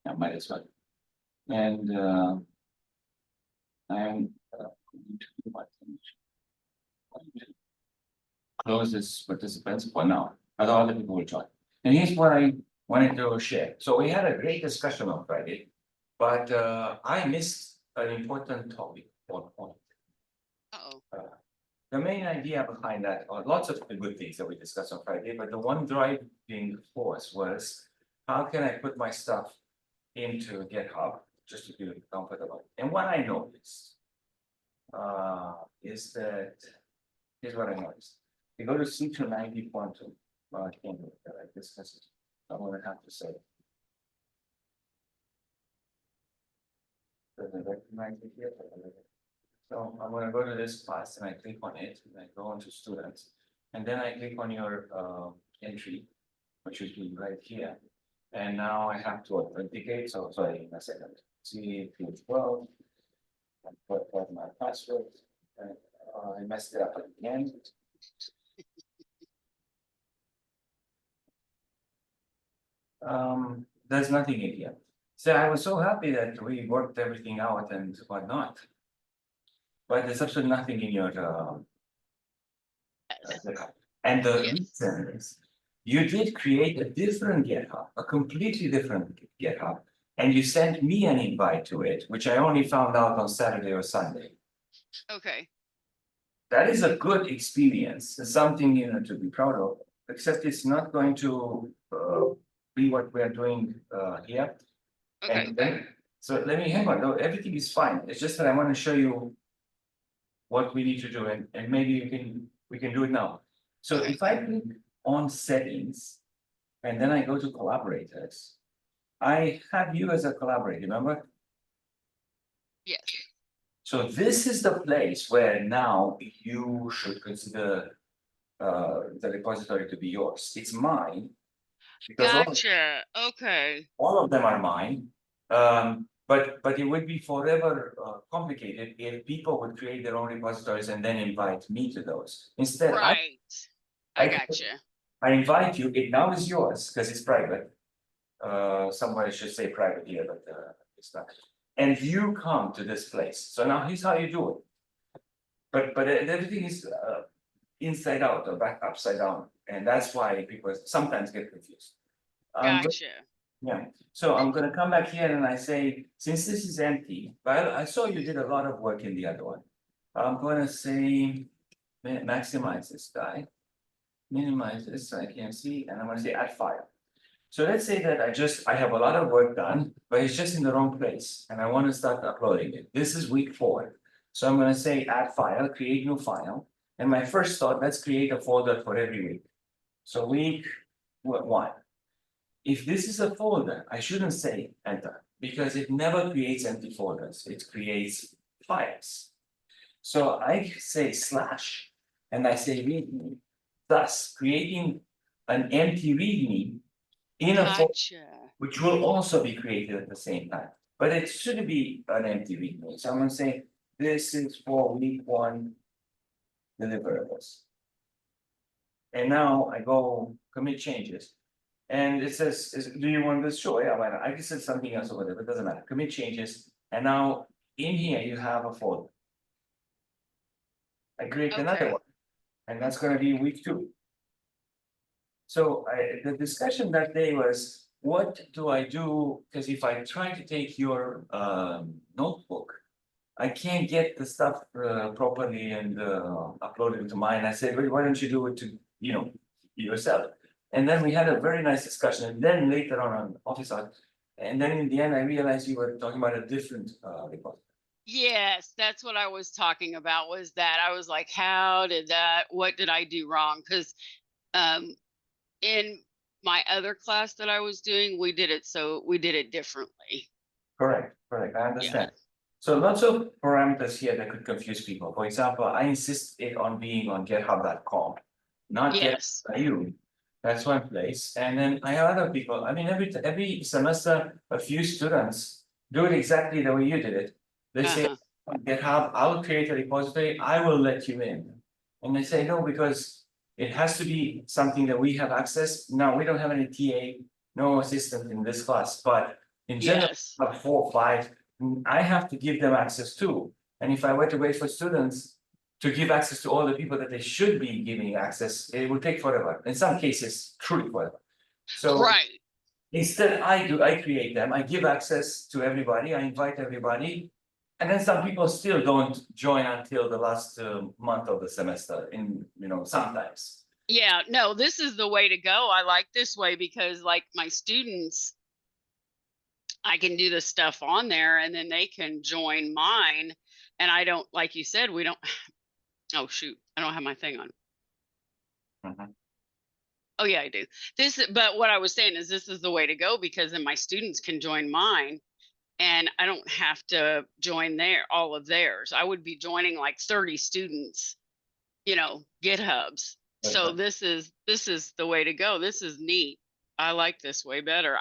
I might as well. And I'm going to do my thing. Close this participants for now, other other people will join. And here's what I wanted to share. So we had a great discussion on Friday, but I missed an important topic or point. Uh-oh. The main idea behind that are lots of the good things that we discussed on Friday, but the one driving force was how can I put my stuff into GitHub just to feel comfortable. And what I noticed is that here's what I noticed. You go to tue0709. Well, I can't do that like this because I'm gonna have to say. Does it recognize it here? So I'm gonna go to this class and I click on it and I go into students. And then I click on your entry, which should be right here. And now I have to authenticate. So sorry, in a second. tue12. I put my password. And, I messed it up again. There's nothing in here. So I was so happy that we worked everything out and whatnot. But there's absolutely nothing in your GitHub. And the reason is you did create a different GitHub, a completely different GitHub, and you sent me an invite to it, which I only found out on Saturday or Sunday. Okay. That is a good experience, something to be proud of, except it's not going to be what we are doing here. Okay. And then, so let me hang on, no, everything is fine. It's just that I want to show you what we need to do, and maybe we can do it now. So if I click on settings, and then I go to collaborators, I have you as a collaborator, remember? Yes. So this is the place where now you should consider the repository to be yours. It's mine. Because Gotcha. Okay. all of them are mine. But it would be forever complicated if people would create their own repositories and then invite me to those. Instead, Right. I gotcha. I invite you. It now is yours because it's private. Somebody should say private here, but it's not. And you come to this place. So now here's how you do it. But everything is inside out or back upside down, and that's why people sometimes get confused. Gotcha. Yeah, so I'm gonna come back here and I say, since this is empty, but I saw you did a lot of work in the other one. I'm gonna say, maximize this guy. Minimize this so I can see, and I'm gonna say add file. So let's say that I have a lot of work done, but it's just in the wrong place and I want to start uploading it. This is week 4. So I'm gonna say add file, create new file. And my first thought, let's create a folder for every week. So week 1. If this is a folder, I shouldn't say enter because it never creates empty folders. It creates files. So I say slash and I say readme, thus creating an empty readme in a folder, which will also be created at the same time. But it shouldn't be an empty readme. So I'm going to say this is for week 1 deliverables. And now I go commit changes. And it says, do you want this? Sure, yeah, why not? I just said something else over there, but it doesn't matter. Commit changes. And now in here you have a folder. I create another one. And that's going to be week 2. So the discussion that day was, what do I do? Because if I try to take your notebook, I can't get the stuff properly and upload it into mine. I said, well, why don't you do it to, yourself? And then we had a very nice discussion. And then later on office hours, and then in the end, I realized you were talking about a different report. Yes, that's what I was talking about, was that I was like, what did I do wrong? Because in my other class that I was doing, we did it differently. Correct, I understand. Yeah. So lots of parameters here that could confuse people. For example, I insist it on being on github.com, not GitHub.io. That's one place. And then I have other people. I mean, every semester, a few students do it exactly the way you did it. They say, GitHub, I'll create a repository, I will let you in. And they say, no, because it has to be something that we have access. Now, we don't have any TA, no assistant in this class, but In general, Yes, about 4 or 5, I have to give them access too. And if I were to wait for students to give access to all the people that they should be giving access, it would take forever. In some cases, truly forever. So right. instead, I create them, I give access to everybody, I invite everybody. And then some people still don't join until the last month of the semester sometimes. Yeah, no, this is the way to go. I like this way because like my students, I can do the stuff on there and then they can join mine. And I don't, like you said, we don't, oh shoot, I don't have my thing on. Mhm. Oh yeah, I do. But what I was saying is this is the way to go because then my students can join mine and I don't have to join all of theirs. I would be joining like 30 students, GitHubs. So Okay. this is the way to go. This is neat. I like this way better.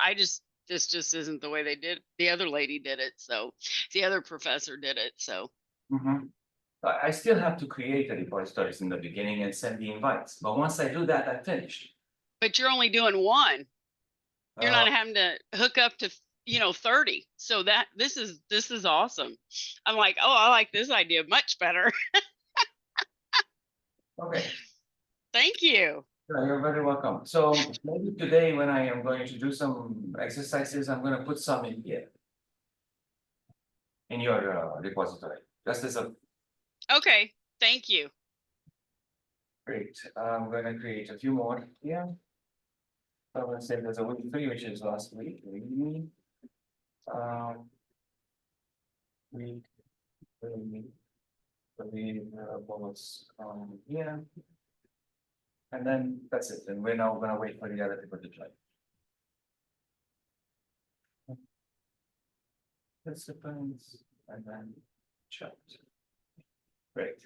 This just isn't the way they did. The other lady did it. So the other professor did it. So Mhm. I still have to create the repositories in the beginning and send the invites, but once I do that, I'm finished. but you're only doing one. You're Uh, not having to hook up to 30. So this is awesome. I'm like, oh, I like this idea much better. okay, Thank you. you're very welcome. So maybe today when I am going to do some exercises, I'm gonna put some in here. In your repository, just as a Okay. Thank you. great, I'm gonna create a few more here. So I'm gonna say there's a week 3, which is last week, week, um. Week, week, bullets here. And then that's it, and we're now gonna wait for the other people to join. Participants, and then chat. Great.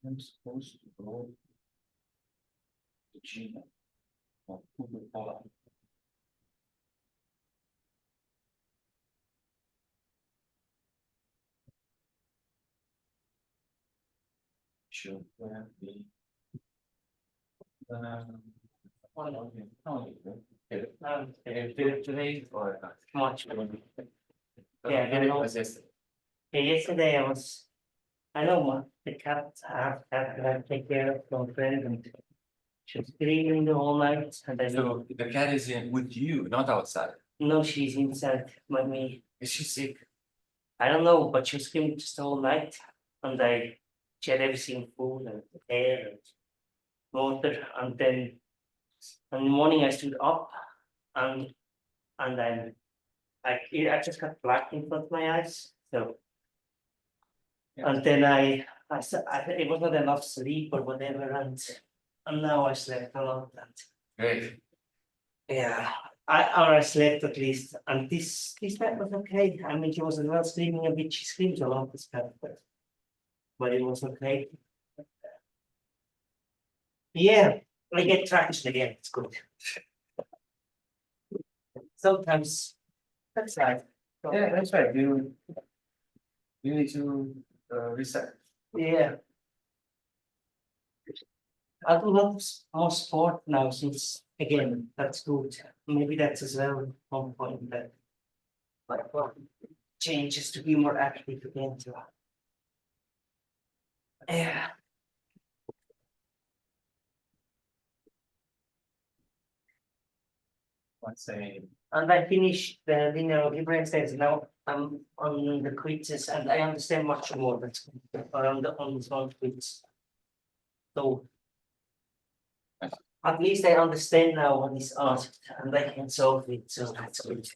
I'm supposed to go to Gmail. Or Google Follow. Should where the did it today or not? Much. Yeah, I did it know. was yesterday. Yeah, yesterday I know what the cat, I take care of my friend and she's screaming the whole night and I know, So the cat is in with you, not outside. no, she's inside with me. Is she sick? I don't know, but she was screaming just the whole night and she had everything, food and air and water and then in the morning I stood up and then I just got black in front of my eyes, so. Yeah. And then it was not enough sleep or whatever, and now I slept a lot. And Great. yeah, I slept at least, and this night was okay. I mean, she was not screaming a bit. She screams a lot, this cat, but it was okay. Yeah, I get traction again. It's good. Sometimes that's right. Yeah, that's right. You need to reset. Yeah. I do lot more sport now since again, that's good. Maybe that's as well one point that. Like well, changes to be more active again too. Yeah, Let's say, and I finished the linear differences. Now I'm on the quizzes and I understand much more that's around on the small quiz. So. At least I understand now what is asked and I can solve it, so that's good.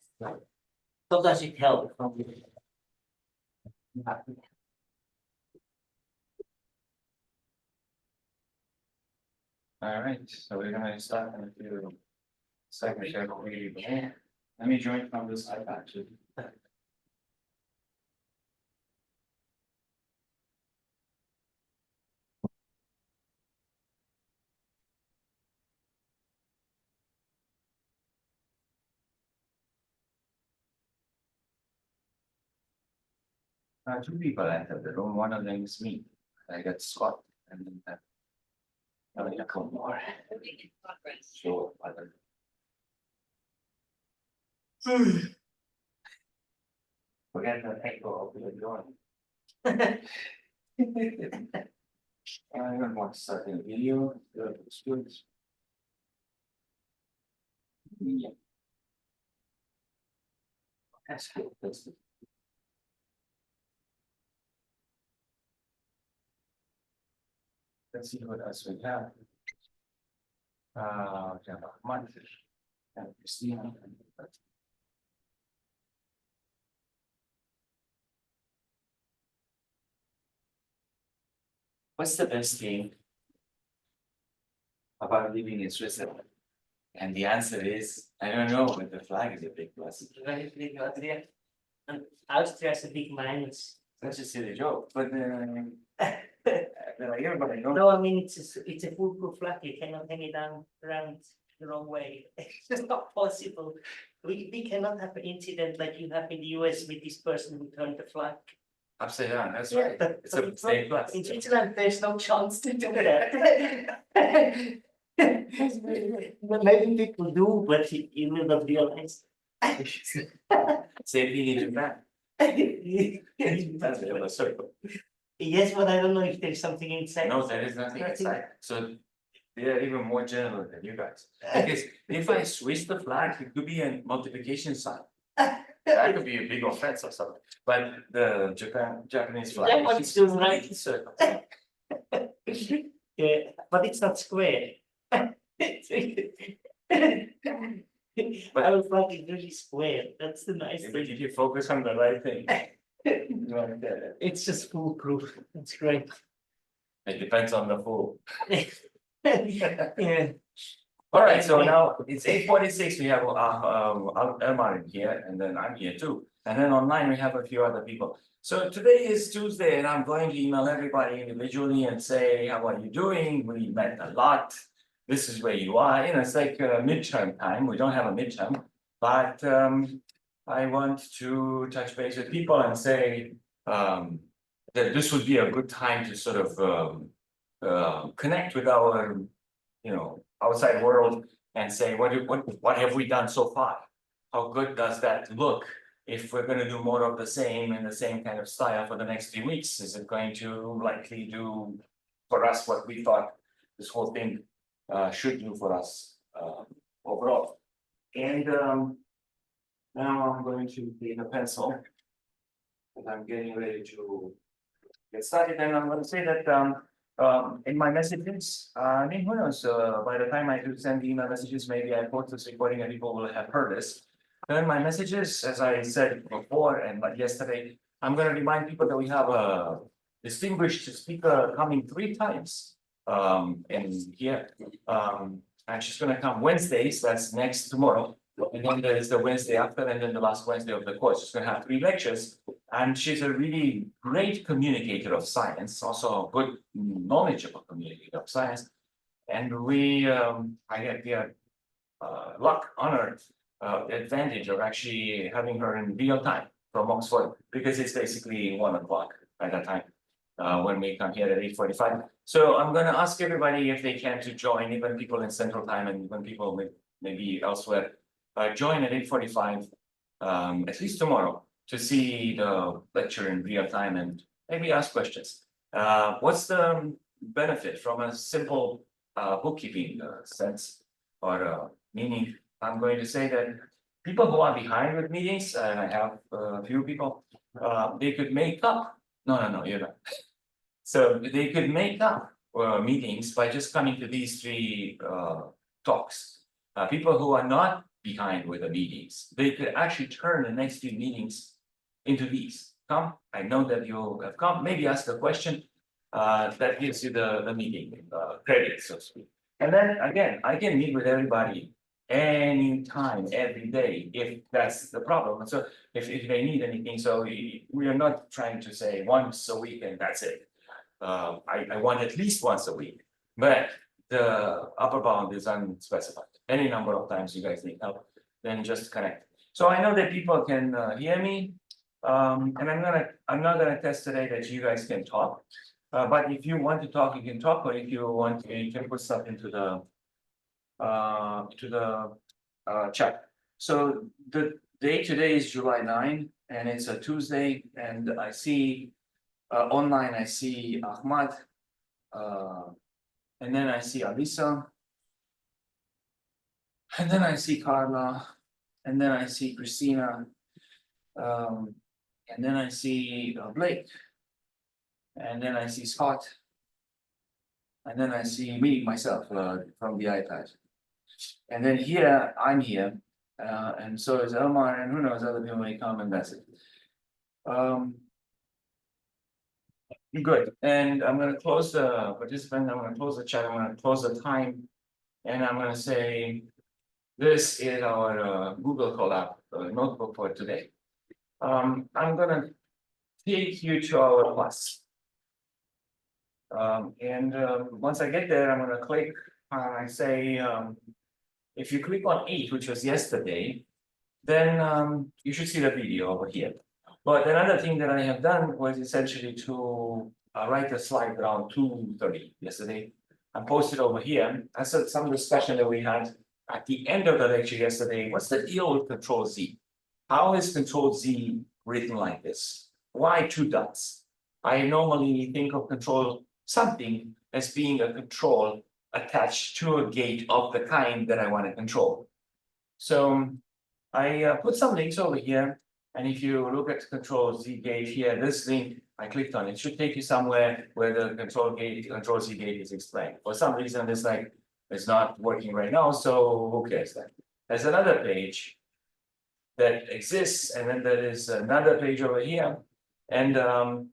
Sometimes it helps from the. all right, so we're gonna start in a few seconds here. Let me join from this iPad too. 2 people entered the room, one of them is me. I got Scott and then. Oh, yeah, come more. Sure, other. Forget the echo of the door. I don't want to start a video, it's good. Yeah. That's good, that's good. Let's see what else we have. We have Ahmad and Christina. What's the best thing about living in Switzerland? And the answer is, I don't know, but the flag is a big plus. Very big Austria. And Austria is a big minus. That's a silly joke, but like everybody knows. No, I mean, it's a foolproof flag, you cannot hang it down around the wrong way, it's just not possible. We cannot have an incident like you have in the US with this person who turned the flag. Upside down, that's Yeah, right. but It's a not- big plus. in Switzerland, there's no chance to do that. Maybe people do, but you will not realize. Safety in Japan. That's a little circle. Yes, but I don't know if there's something inside. No, there is nothing Nothing. inside, so they are even more general than you guys. Because if I switch the flag, it could be a multiplication sign. That could be a big offense or something, but the Japanese flag. Yeah, but is it's still right. a circle. Yeah, but it's not square. Our flag is really square, that's the nice But thing. if you focus on the right thing. you wanna get it. It's just foolproof, it's great. It depends on the fool. Yeah, All right, so now it's 8:46. We have Elmar in here, and then I'm here too. And then online we have a few other people. So today is Tuesday, and I'm going to email everybody individually and say, how are you doing? We met a lot. This is where you are. You know, it's like midterm time. We don't have a midterm, but I want to touch base with people and say that this would be a good time to sort of connect with our, outside world and say, what have we done so far? How good does that look? If we're gonna do more of the same in the same kind of style for the next few weeks, is it going to likely do for us what we thought this whole thing should do for us overall? And now I'm going to take a pencil. And I'm getting ready to get started, and I'm gonna say that in my messages, I mean, who knows, by the time I do send the email messages, maybe I post this recording and people will have heard this. Then my messages, as I said before and like yesterday, I'm gonna remind people that we have a distinguished speaker coming 3 times in here. And she's gonna come Wednesdays, that's next tomorrow. And then there's the Wednesday after, and then the last Wednesday of the course. She's gonna have 3 lectures. And she's a really great communicator of science, also a good knowledgeable communicator of science. And I had the luck, honor, advantage of actually having her in real time from Oxford, because it's basically 1 o'clock by that time. When we come here at 8:45. So I'm gonna ask everybody if they can to join, even people in Central Time and even people maybe elsewhere. Join at 8:45, at least tomorrow, to see the lecture in real time and maybe ask questions. What's the benefit from a simple bookkeeping sense or meaning? I'm going to say that people who are behind with meetings, and I have a few people, they could make up. No, you're not. So they could make up meetings by just coming to these 3 talks. People who are not behind with the meetings, they could actually turn the next few meetings into these. Come, I know that you have come, maybe ask a question that gives you the meeting credit, so to speak. And then again, I can meet with everybody anytime, every day, if that's the problem. And so if they need anything, so we are not trying to say once a week and that's it. I want at least once a week, but the upper bound is unspecified. Any number of times you guys need help, then just connect. So I know that people can hear me. And I'm not gonna test today that you guys can talk. But if you want to talk, you can talk, or if you want, you can put stuff into the chat. So the day today is July 9, and it's a Tuesday, and I see online, I see Ahmad. And then I see Alisa. And then I see Carla. And then I see Christina. And then I see Blake. And then I see Scott. And then I see me, myself, from the iPad. And then here, I'm here. And so is Omar, and who knows, other people may come, and that's it. Good, and I'm gonna close the participant, I'm gonna close the chat, I'm gonna close the time. And I'm gonna say, this is our Google Colab notebook for today. I'm gonna take you to our class. And once I get there, I'm gonna click, I say, if you click on 8, which was yesterday, then you should see the video over here. But another thing that I have done was essentially to write a slide around 2:30 yesterday. I posted over here. I said some discussion that we had at the end of the lecture yesterday. What's the deal with Control Z? How is Control Z written like this? Why 2 dots? I normally think of control something as being a control attached to a gate of the kind that I want to control. So I put some links over here, and if you look at Control Z gate here, this link I clicked on, it should take you somewhere where the Control Z gate is explained. For some reason, it's not working right now, so who cares then? There's another page that exists, and then there is another page over here. And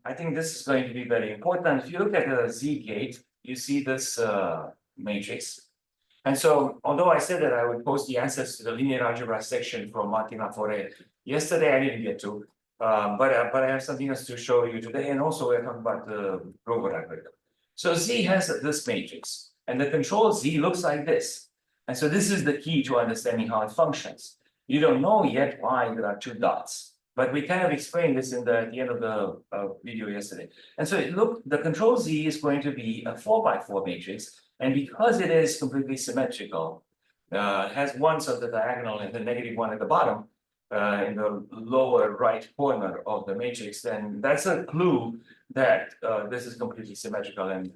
I think this is going to be very important. If you look at the Z gate, you see this matrix. And so, although I said that I would post the answers to the linear algebra section from Martina Fore, yesterday I didn't get to, but I have something else to show you today, and also we're talking about the robot algorithm. So Z has this matrix, and the control Z looks like this. And so this is the key to understanding how it functions. You don't know yet why there are 2 dots, but we kind of explained this at the end of the video yesterday. And so the control Z is going to be a 4x4 matrix. And because it is completely symmetrical, has one sort of the diagonal and the -1 at the bottom, in the lower right corner of the matrix, then that's a clue that this is completely symmetrical, and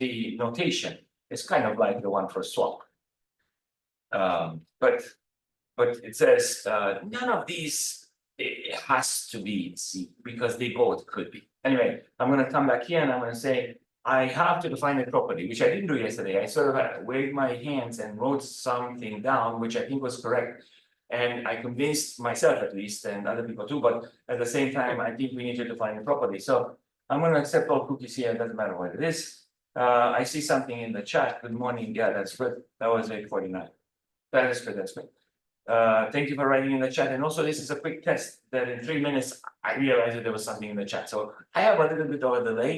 the notation is kind of like the one for swap. But it says none of these it has to be Z, because they both could be. Anyway, I'm going to come back here and I'm going to say, I have to define a property, which I didn't do yesterday. I sort of waved my hands and wrote something down, which I think was correct. And I convinced myself, at least, and other people too, but at the same time, I think we need to define a property. So I'm going to accept all cookies here, it doesn't matter what it is. I see something in the chat. Good morning. Yeah, that's good. That was 8:49. That is good, that's good. Thank you for writing in the chat. And also, this is a quick test that in 3 minutes, I realized that there was something in the chat. So I have a little bit of a delay,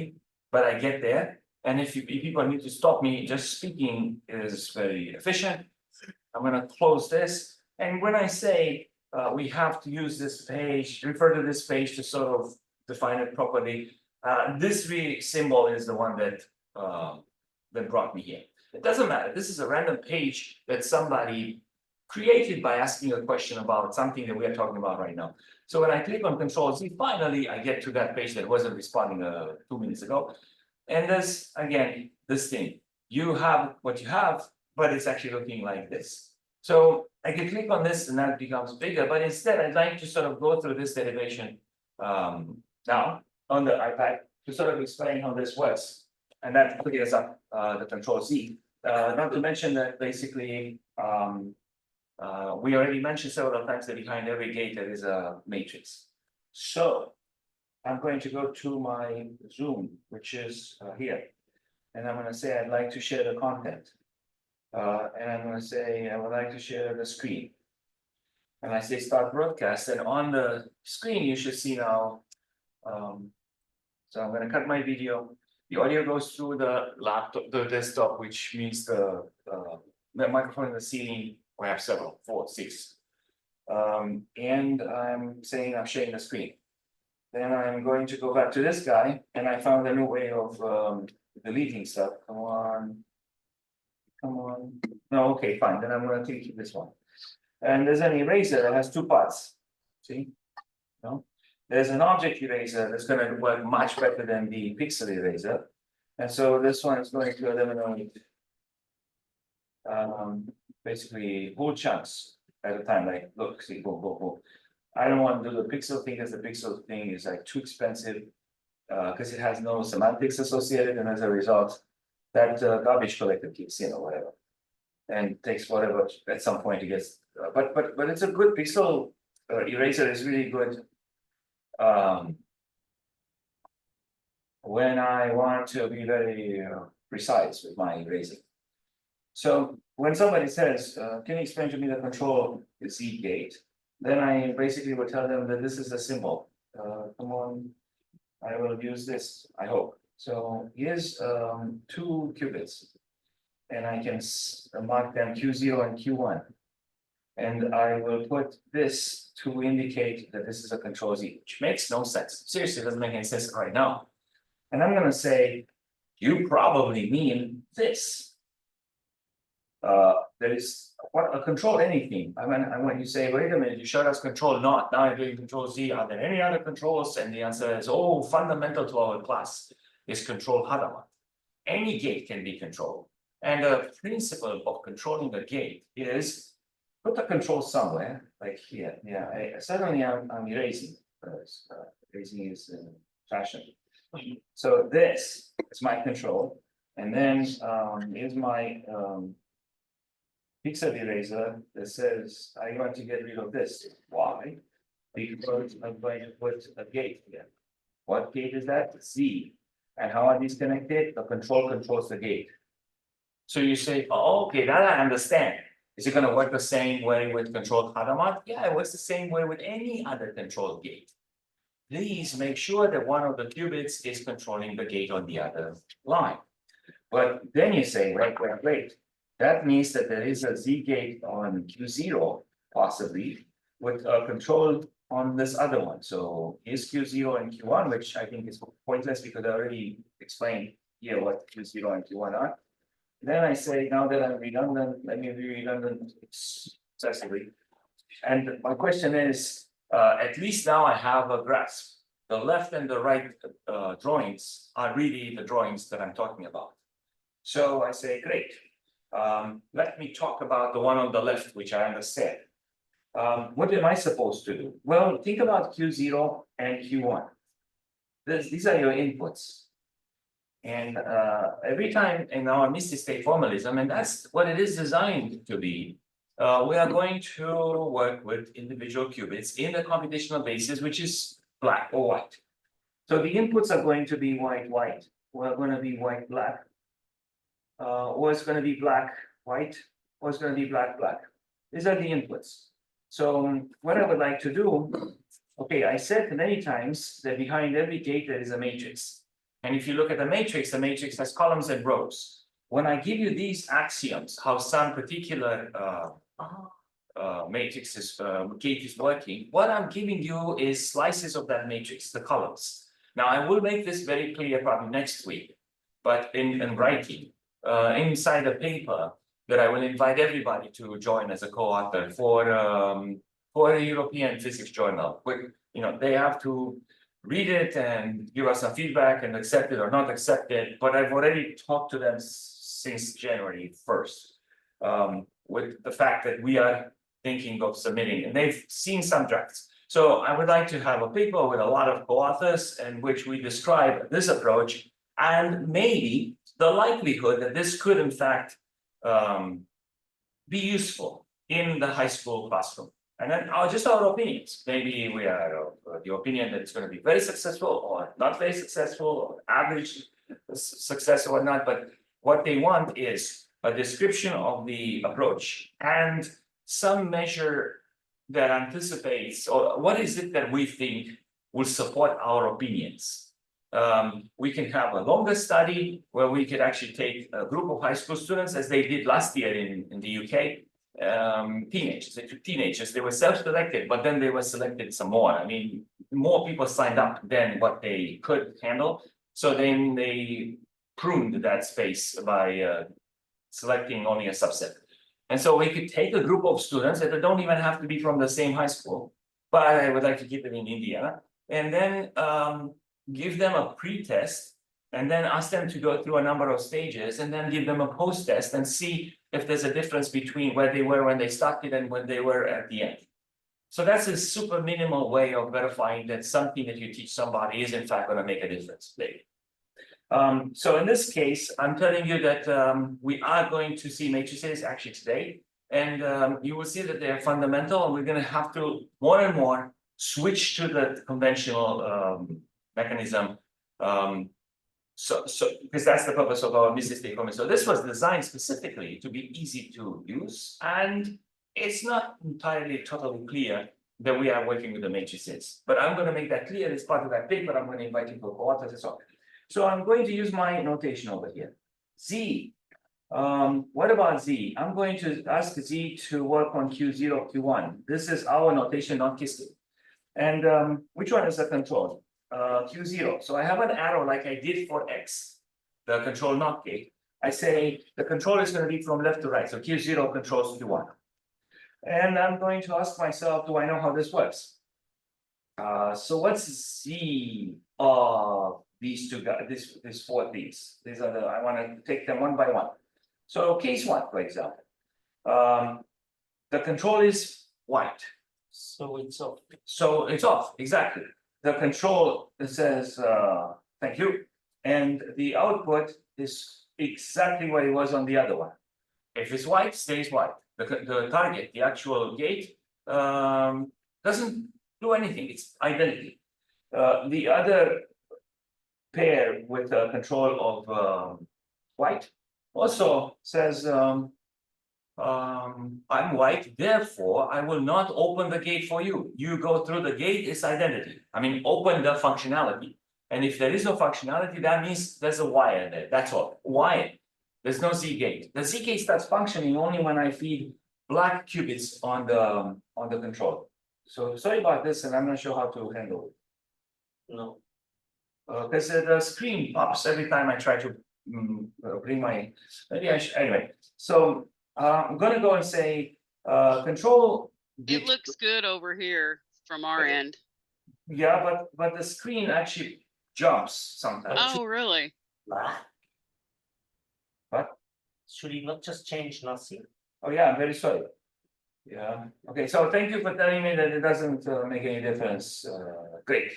but I get there. And if people need to stop me, just speaking is very efficient. I'm going to close this. And when I say we have to use this page, refer to this page to sort of define it properly, this symbol is the one that brought me here. It doesn't matter. This is a random page that somebody created by asking a question about something that we are talking about right now. So when I click on Control Z, finally I get to that page that wasn't responding 2 minutes ago. And this, again, this thing, you have what you have, but it's actually looking like this. So I can click on this and that becomes bigger, but instead I'd like to sort of go through this derivation now on the iPad to sort of explain how this works. And that clears up the Control Z. Not to mention that basically, we already mentioned several times that behind every gate there is a matrix. So I'm going to go to my Zoom, which is here. And I'm going to say I'd like to share the content. And I'm going to say I would like to share the screen. And I say start broadcast. And on the screen, you should see now. So I'm going to cut my video. The audio goes through the laptop, the desktop, which means the microphone in the ceiling. We have several, 4, 6. And I'm saying I'm sharing the screen. Then I'm going to go back to this guy, and I found a new way of deleting stuff. Come on. No, okay, fine. Then I'm going to take this one. And there's an eraser that has two parts, see? No? There's an object eraser that's gonna work much better than the pixel eraser. And so this one is going to eliminate basically whole chunks at a time, like, look, see, boom, boom, boom. I don't want to do the pixel thing, because the pixel thing is like too expensive. Because it has no semantics associated, and as a result, that garbage collector kicks in or whatever. And takes forever at some point to get, but it's a good pixel eraser is really good. When I want to be very precise with my eraser. So when somebody says, can you explain to me the control Z gate? Then I basically would tell them that this is a symbol. Come on, I will use this, I hope. So here's 2 qubits. And I can mark them Q0 and Q1. And I will put this to indicate that this is a control Z, which makes no sense. Seriously, it doesn't make any sense right now. And I'm gonna say, you probably mean this. There is what a control anything. I mean, when you say, wait a minute, you showed us control not, now you're doing control Z, are there any other controls? And the answer is, oh, fundamental to our class is control Hadamard. Any gate can be controlled. And the principle of controlling the gate is put the control somewhere, like here. Yeah, suddenly I'm erasing. Erasing is fashion. So this is my control, and then here's my pixel eraser that says I want to get rid of this. Why? Because I'm going to put a gate here. What gate is that? Z. And how are these connected? The control controls the gate. So you say, oh, okay, that I understand. Is it going to work the same way with controlled Hadamard? Yeah, it works the same way with any other control gate. Please make sure that one of the qubits is controlling the gate on the other line. But then you say, wait. That means that there is a Z gate on Q0, possibly, with a control on this other one. So here's Q0 and Q1, which I think is pointless because I already explained here what Q0 and Q1 are. Then I say, now that I'm redundant, let me be redundant excessively. And my question is, at least now I have a grasp. The left and the right drawings are really the drawings that I'm talking about. So I say, great. Let me talk about the one on the left, which I understand. What am I supposed to do? Well, think about Q0 and Q1. These are your inputs. And every time in our Misty state formalism, and that's what it is designed to be, we are going to work with individual qubits in the computational basis, which is black or white. So the inputs are going to be white, white, or going to be white, black, or it's going to be black, white, or it's going to be black, black. These are the inputs. So what I would like to do, okay, I said many times that behind every gate there is a matrix. And if you look at the matrix has columns and rows. When I give you these axioms, how some particular matrix is, gate is working, what I'm giving you is slices of that matrix, the columns. Now, I will make this very clear probably next week, but in writing, inside a paper that I will invite everybody to join as a co-author for a European physics journal. You know, they have to read it and give us some feedback and accept it or not accept it. But I've already talked to them since January 1st, with the fact that we are thinking of submitting, and they've seen some drafts. So I would like to have a paper with a lot of co-authors in which we describe this approach and maybe the likelihood that this could in fact be useful in the high school classroom. And then just our opinions. Maybe we are of the opinion that it's going to be very successful or not very successful or average success or not. But what they want is a description of the approach and some measure that anticipates, or what is it that we think will support our opinions. We can have a longer study where we could actually take a group of high school students, as they did last year in the UK. Teenagers, they were self-selected, but then they were selected some more. I mean, more people signed up than what they could handle. So then they pruned that space by selecting only a subset. And so we could take a group of students that don't even have to be from the same high school, but I would like to keep it in Indiana. And then give them a pre-test and then ask them to go through a number of stages and then give them a post-test and see if there's a difference between where they were when they started and when they were at the end. So that's a super minimal way of verifying that something that you teach somebody is in fact going to make a difference later. So in this case, I'm telling you that we are going to see matrices actually today, and you will see that they are fundamental, and we're going to have to more and more switch to the conventional mechanism. So because that's the purpose of our business statement. So this was designed specifically to be easy to use, and it's not entirely totally clear that we are working with the matrices. But I'm going to make that clear as part of that paper. I'm going to invite you to co-authors and so on. So I'm going to use my notation over here. Z. What about Z? I'm going to ask Z to work on Q0, Q1. This is our notation, not KISS. And which one is the control? Q0. So I have an arrow like I did for X, the control NOT gate. I say the control is going to be from left to right. So Q0 controls Q1. And I'm going to ask myself, do I know how this works? So what's Z of these two guys, these four things? These are the, I want to take them one by one. So case one, for example, the control is white. So it's off. So it's off, exactly. The control says, thank you. And the output is exactly what it was on the other one. If it's white, stays white. The target, the actual gate, doesn't do anything, it's identity. The other pair with the control of white also says, I'm white, therefore I will not open the gate for you. You go through the gate, it's identity. I mean, open the functionality. And if there is no functionality, that means there's a wire there, that's all, wire. There's no Z gate. The Z gate starts functioning only when I feed black qubits on the control. So sorry about this, and I'm not sure how to handle it. No. Because the screen pops every time I try to bring my, maybe I should, anyway. So I'm gonna go and say, control. It looks good over here from our end. Yeah, but the screen actually jumps sometimes. Oh, really? Black. What? Should you not just change nothing? Oh, yeah, I'm very sorry. Yeah, okay, so thank you for telling me that it doesn't make any difference. Great.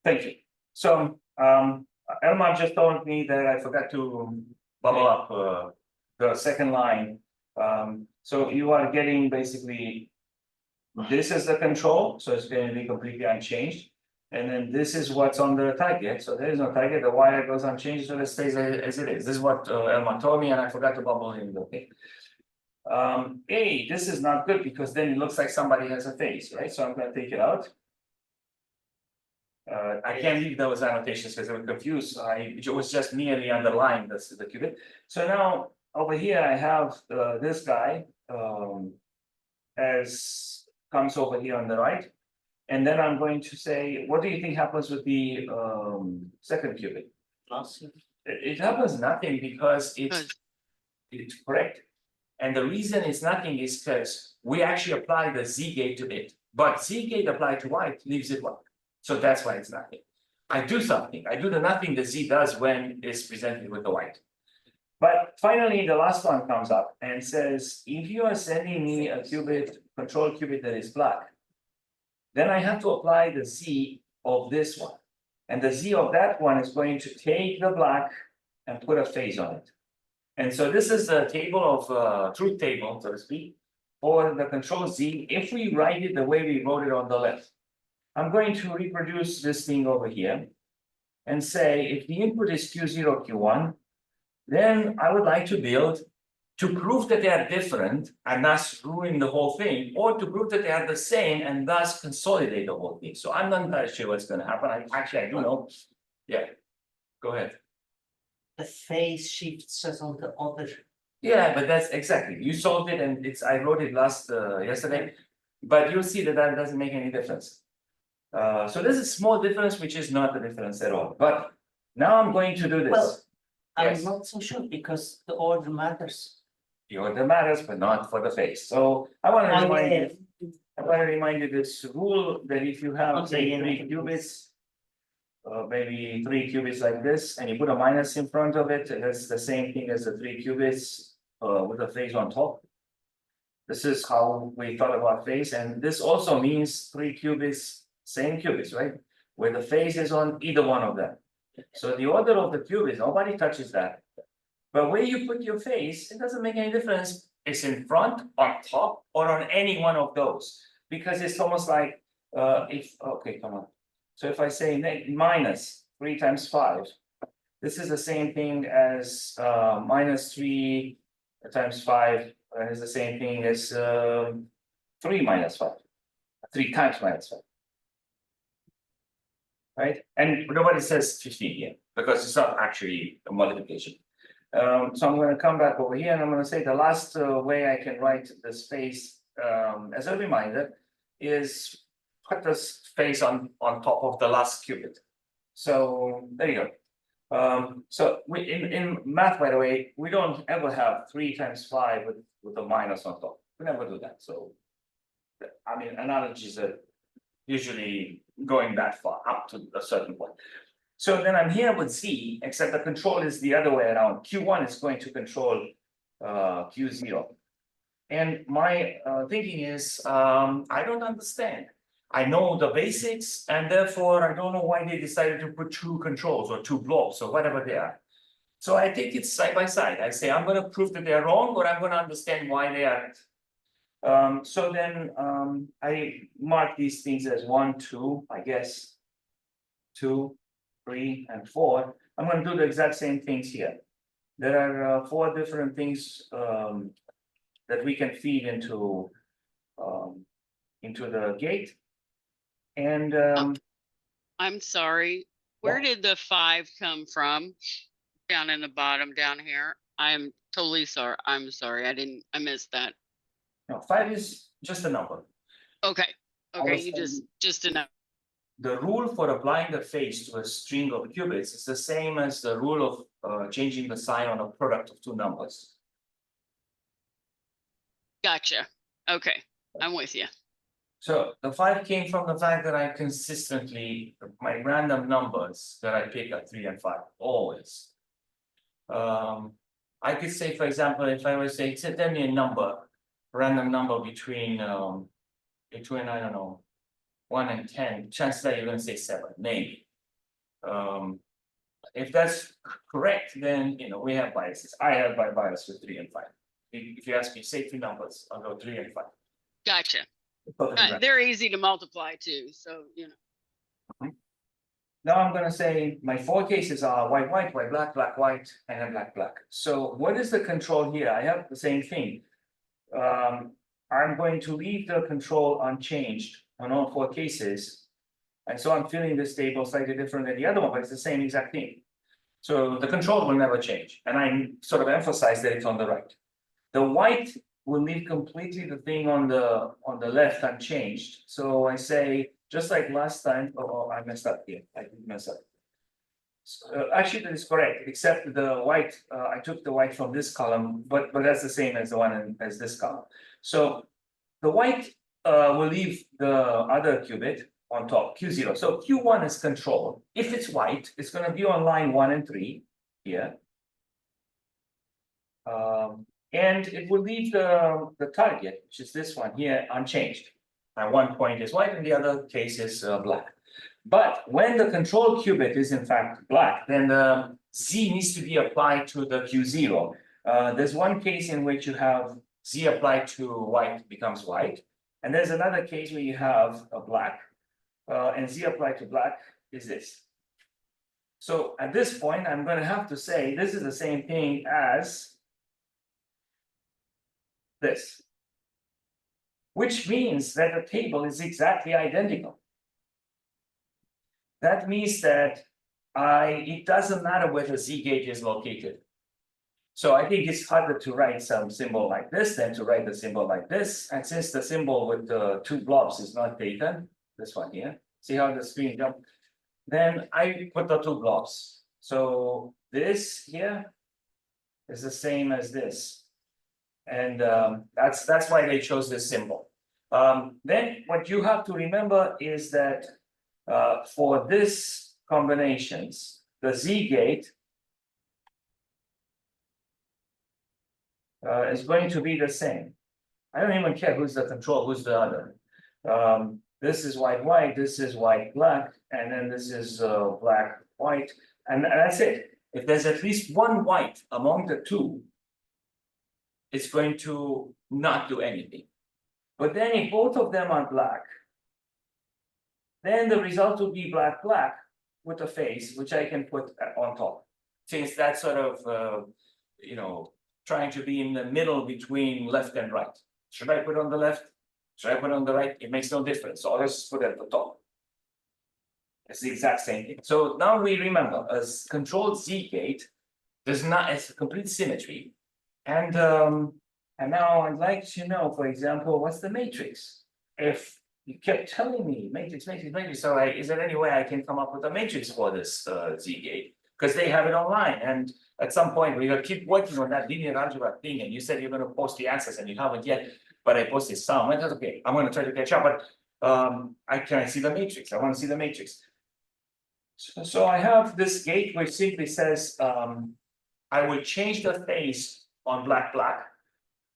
Thank you. So, Elmar just told me that I forgot to bubble up the second line. So you are getting basically, this is the control, so it's going to be completely unchanged. And then this is what's on the target. So there is no target, the wire goes unchanged, so it stays as it is. This is what Elmar told me, and I forgot to bubble in the thing. A, this is not good because then it looks like somebody has a face, right? So I'm going to take it out. I can't leave those annotations because they were confused. It was just merely underlying the qubit. So now over here I have this guy as comes over here on the right. And then I'm going to say, what do you think happens with the second qubit? Nothing. It happens nothing because it's correct. And the reason it's nothing is because we actually apply the Z gate to it. But Z gate applied to white leaves it white. So that's why it's nothing. I do something. I do the nothing the Z does when it's presented with the white. But finally, the last one comes up and says, if you are sending me a qubit, control qubit that is black, then I have to apply the Z of this one. And the Z of that one is going to take the black and put a phase on it. And so this is a table of truth table, so to speak, for the control Z, if we write it the way we wrote it on the left. I'm going to reproduce this thing over here and say, if the input is Q0, Q1, then I would like to build to prove that they are different and thus ruin the whole thing, or to prove that they are the same and thus consolidate the whole thing. So I'm not entirely sure what's going to happen. I do know. Yeah, go ahead. The phase shifts us on the other. Yeah, but that's exactly, you solved it and I wrote it yesterday, but you'll see that that doesn't make any difference. So there's a small difference, which is not the difference at all, but now I'm going to do this. Well, Yes. I'm not so sure because the order matters. The order matters, but not for the face. So I want to Oh, remind yeah. you, I want to remind you this rule that if you have, say, Okay, yeah. 3 qubits. Maybe 3 qubits like this, and you put a minus in front of it, and that's the same thing as the 3 qubits with a phase on top. This is how we thought about phase, and this also means 3 qubits, same qubits, right? Where the phase is on either one of them. So the order of the qubits, nobody touches that. But where you put your phase, it doesn't make any difference. It's in front, on top, or on any one of those. Because it's almost like, okay, come on. So if I say minus 3 times 5, this is the same thing as minus 3 times 5, and it's the same thing as 3 minus 5, 3 times minus 5. Right? And nobody says 15 here, because it's not actually a multiplication. So I'm going to come back over here, and I'm going to say the last way I can write the space as a reminder is put this face on top of the last qubit. So there you go. So we in math, by the way, we don't ever have 3 times 5 with a minus on top. We never do that. So I mean, analogies are usually going that far up to a certain point. So then I'm here with Z, except the control is the other way around. Q1 is going to control Q0. And my thinking is, I don't understand. I know the basics, and therefore I don't know why they decided to put 2 controls or 2 blocks or whatever they are. So I think it's side by side. I say I'm going to prove that they're wrong, or I'm going to understand why they aren't. So then I mark these things as 1, 2, I guess, 2, 3, and 4. I'm going to do the exact same things here. There are 4 different things that we can feed into the gate. And I'm sorry. Where What? did the 5 come from? Down in the bottom down here. I'm totally sorry. I'm sorry. I missed that. no, 5 is just a number. Okay. Okay, was you saying- just enough. The rule for applying the phase to a string of qubits is the same as the rule of changing the sign on a product of 2 numbers. Gotcha. Okay, I'm with you. So the 5 came from the fact that I consistently, my random numbers that I pick are 3 and 5, always. I could say, for example, if I was say, tell me a number, random number between I don't know, 1 and 10, chances are you're going to say 7, maybe. If that's correct, then we have biases. I have my bias with 3 and 5. If you ask me, say 2 numbers, I'll go 3 and 5. Gotcha. Perfectly right. They're easy to multiply too, so Now I'm going to say my 4 cases are white, white, white, black, black, white, and then black, black. So what is the control here? I have the same thing. I'm going to leave the control unchanged on all 4 cases. And so I'm filling this table slightly different than the other one, but it's the same exact thing. So the control will never change. And I sort of emphasize that it's on the right. The white will leave completely the thing on the left unchanged. So I say, just like last time, oh, I messed up here. I did mess up. Actually, that is correct, except the white, I took the white from this column, but that's the same as the one as this column. So the white will leave the other qubit on top, Q0. So Q1 is control. If it's white, it's going to be on line 1 and 3 here. And it will leave the target, which is this one here, unchanged. And one point is white and the other case is black. But when the control qubit is in fact black, then the Z needs to be applied to the Q0. There's one case in which you have Z applied to white becomes white. And there's another case where you have a black and Z applied to black is this. So at this point, I'm going to have to say this is the same thing as this, which means that the table is exactly identical. That means that it doesn't matter where the Z gate is located. So I think it's harder to write some symbol like this than to write the symbol like this. And since the symbol with the 2 blobs is not taken, this one here, see how the screen jumped? Then I put the 2 blobs. So this here is the same as this. And that's why they chose this symbol. Then what you have to remember is that for this combinations, the Z gate is going to be the same. I don't even care who's the control, who's the other. This is white, white, this is white, black, and then this is black, white, and that's it. If there's at least one white among the two, it's going to not do anything. But then if both of them are black, then the result will be black, black with a face, which I can put on top. Since that's sort of, trying to be in the middle between left and right. Should I put on the left? Should I put on the right? It makes no difference. So I'll just put it at the top. It's the exact same thing. So now we remember as controlled Z gate does not, it's a complete symmetry. And now I'd like to know, for example, what's the matrix? If you kept telling me matrix, matrix, matrix, so is there any way I can come up with a matrix for this Z gate? Because they have it online, and at some point we're gonna keep working on that linear algebra thing, and you said you're gonna post the answers and you haven't yet, but I posted some, and that's okay, I'm gonna try to catch up, but I see the matrix, I wanna see the matrix. So I have this gate which simply says, I will change the face on black, black,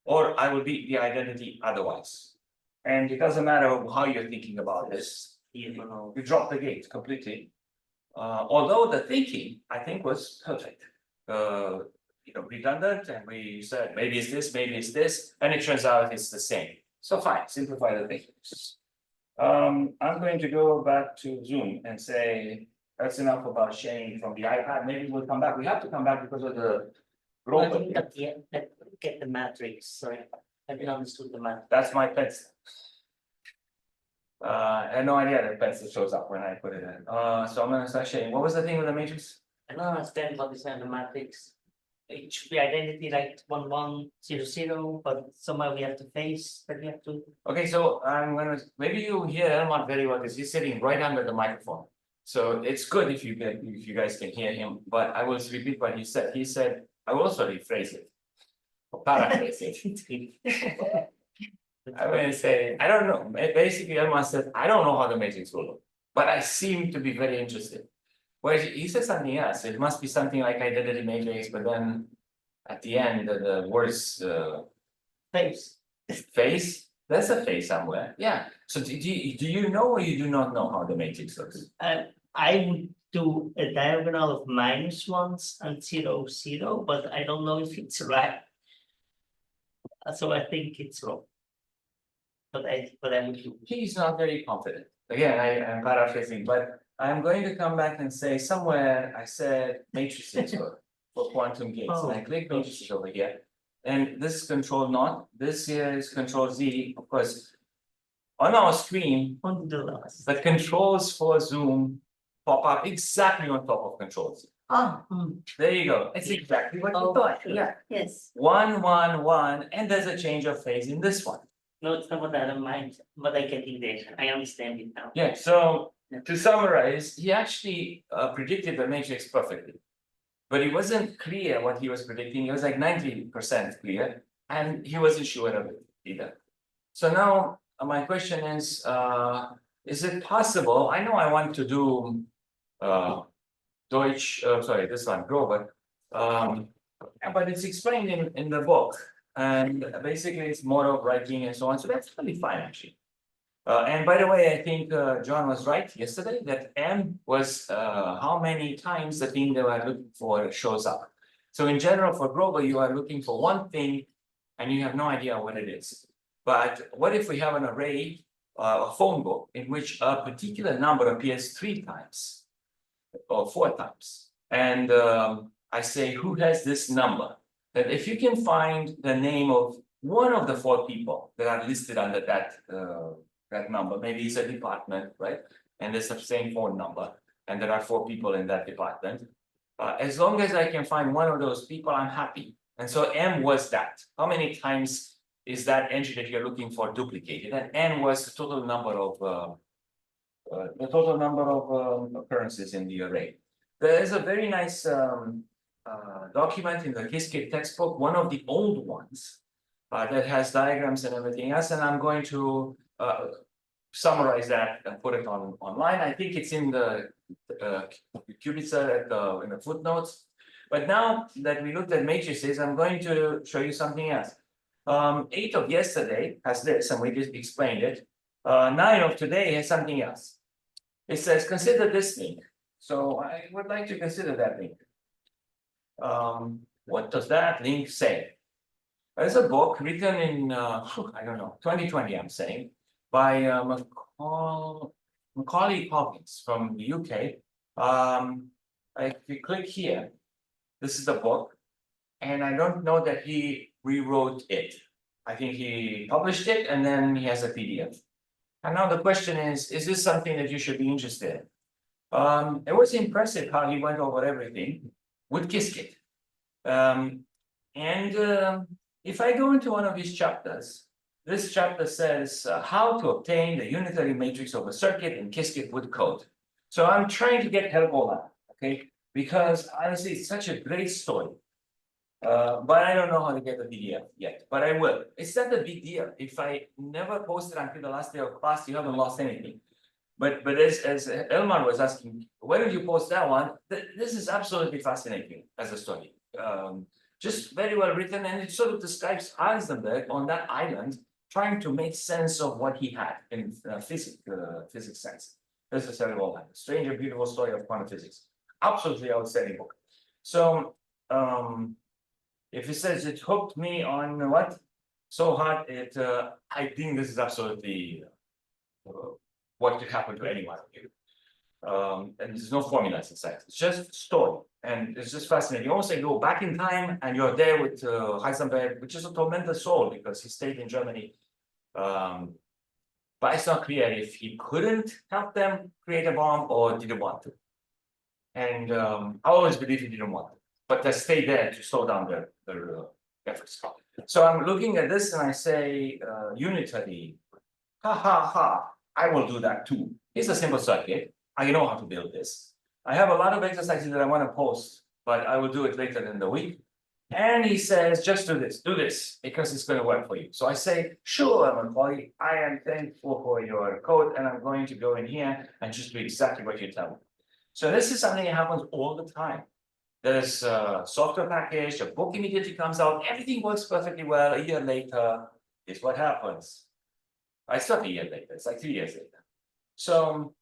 or I will beat the identity otherwise. And it doesn't matter how you're thinking about this, you drop the gate completely. Although the thinking, I think, was perfect. Redundant, and we said maybe it's this, and it turns out it's the same. So fine, simplify the thinking. I'm going to go back to Zoom and say that's enough about sharing from the iPad. Maybe we'll come back. We have to come back because of the global. Get the matrix, sorry, I didn't understood the matrix. That's my pencil. I had no idea that pencil shows up when I put it in. So I'm gonna start sharing. What was the thing with the matrix? I don't understand what is in the matrix. It should be identity like 1100, but somehow we have to face that we have to. Okay, so I'm gonna, maybe you hear Elmar very well because he's sitting right under the microphone. So it's good if you guys can hear him, but I will repeat what he said. He said, I will also rephrase it. Or paraphrase it. I'm gonna say, I don't know. Basically, Elmar said, I don't know how the matrix will look, but I seem to be very interested. Well, he said something else. It must be something like identity matrix, but then at the end, the words Face. face. There's a face somewhere. Yeah. So do you know or you do not know how the matrix looks? I would do a diagonal of -1s and 0, 0, but I don't know if it's right. So I think it's wrong. But I would do. He's not very confident. Again, I'm paraphrasing, but I'm going to come back and say somewhere I said matrices for quantum gates, and I click matrices over here. And this is control not, this here is control Z, of course. On our screen, On the last. the controls for Zoom pop up exactly on top of controls. There you go. It's exactly what you thought. Yeah. Yes. 1, 1, 1, and there's a change of phase in this one. No, it's not what I don't mind, but I get it there. I understand it now. Yeah, so to summarize, he actually predicted the matrix perfectly. But it wasn't clear what he was predicting. It was like 90% clear, and he wasn't sure of it either. So now my question is it possible? I know I want to do Deutsch, sorry, this one, Grover. But it's explained in the book, and basically it's more of writing and so on. So that's really fine, actually. And by the way, I think John was right yesterday that M was how many times the thing they were looking for shows up. So in general, for Grover, you are looking for one thing and you have no idea what it is. But what if we have an array, a phone book, in which a particular number appears 3 times or 4 times? And I say, who has this number? That if you can find the name of one of the 4 people that are listed under that number, maybe it's a department, right? And there's the same phone number, and there are 4 people in that department. As long as I can find one of those people, I'm happy. And so M was that. How many times is that entry that you're looking for duplicated? And N was the total number of occurrences in the array. There is a very nice document in the Qiskit textbook, one of the old ones, that has diagrams and everything else, and I'm going to summarize that and put it online. I think it's in the Cubitzer at in the footnotes. But now that we looked at matrices, I'm going to show you something else. 8 of yesterday has this, and we just explained it. 9 of today has something else. It says, consider this link. So I would like to consider that link. What does that link say? There's a book written in, I don't know, 2020, I'm saying, by Macaulay Hawkins from the UK. If you click here, this is the book, and I don't know that he rewrote it. I think he published it and then he has a PDF. And now the question is this something that you should be interested in? It was impressive how he went over everything with Qiskit. If I go into one of his chapters, this chapter says how to obtain the unitary matrix of a circuit in Qiskit with code. So I'm trying to get help all that, okay? Because honestly, it's such a great story. But I don't know how to get the PDF yet, but I will. It's not a big deal. If I never post it until the last day of class, you haven't lost anything. But as Elmar was asking, why did you post that one? This is absolutely fascinating as a story. Just very well written, and it sort of describes Heisenberg on that island trying to make sense of what he had in physics sense. This is very well done. Strange and beautiful story of quantum physics. Absolutely outstanding book. So if it says it hooked me on what? So hard, I think this is absolutely what could happen to anyone of you. And there's no formulas inside. It's just story, and it's just fascinating. You also go back in time, and you're there with Heisenberg, which is a tremendous soul because he stayed in Germany. But it's not clear if he couldn't help them create a bomb or didn't want to. And I always believe he didn't want to, but they stayed there to slow down their efforts. So I'm looking at this and I say, unitary, ha ha ha, I will do that too. It's a simple circuit. I know how to build this. I have a lot of exercises that I want to post, but I will do it later in the week. And he says, just do this, because it's going to work for you. So I say, sure, Macaulay, I am thankful for your code, and I'm going to go in here and just do exactly what you tell me. So this is something that happens all the time. There's a software package, a book immediately comes out, everything works perfectly well. A year later, is what happens. It's not a year later, it's like 3 years later. So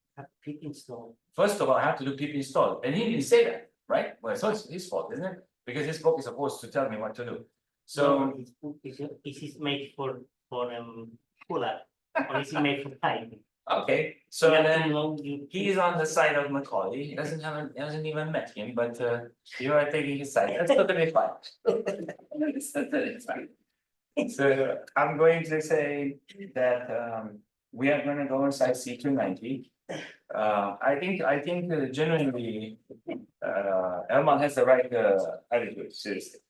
pip install. First of all, I have to do pip install, and he didn't say that, right? Well, so it's his fault, isn't it? Because his book is supposed to tell me what to do. So his book is made for pull-up, or is it made for typing? okay, so You have to then know he's on the side of Macaulay. He hasn't even met him, but you are taking his side. That's totally fine. It's totally fine. So I'm going to say that we are going to go inside C290. I think genuinely Elman has the right attitude, seriously.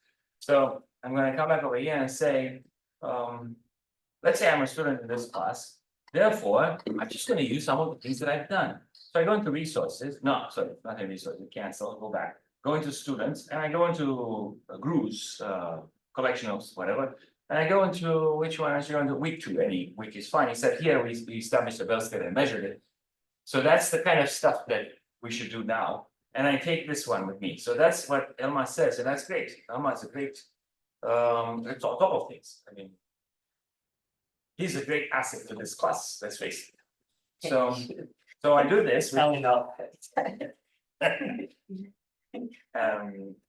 So I'm going to come back over here and say, let's say I'm a student in this class. Therefore, I'm just going to use some of the things that I've done. So I go into resources. No, sorry, not in resources. Cancel. Go back. Go into students, and I go into Gru's collection of whatever. And I go into which one? I should go into week 2. Any week is fine. He said here we established a bell state and measured it. So that's the kind of stuff that we should do now. And I take this one with me. So that's what Elma says, and that's great. Elma's a great, it's on top of things. I mean, he's a great asset to this class, let's face it. So I do this. Tell me now. And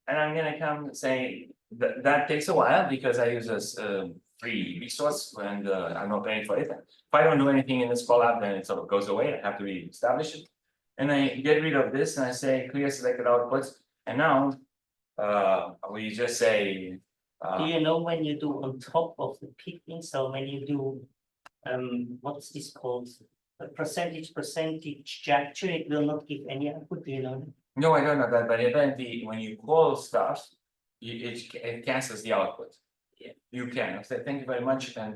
I'm gonna come say that takes a while because I use this free resource and I'm not paying for it. If I don't do anything in this collab, then it sort of goes away. I have to reestablish it. And I get rid of this and I say clear selected outputs. And now we just say Do you know when you do on top of the pip install, when you do what's this called? A percentage structure, it will not give any output, do you know that? no, I don't know that, but eventually when you call stuff, it cancels the output. Yeah. You can. I say thank you very much, and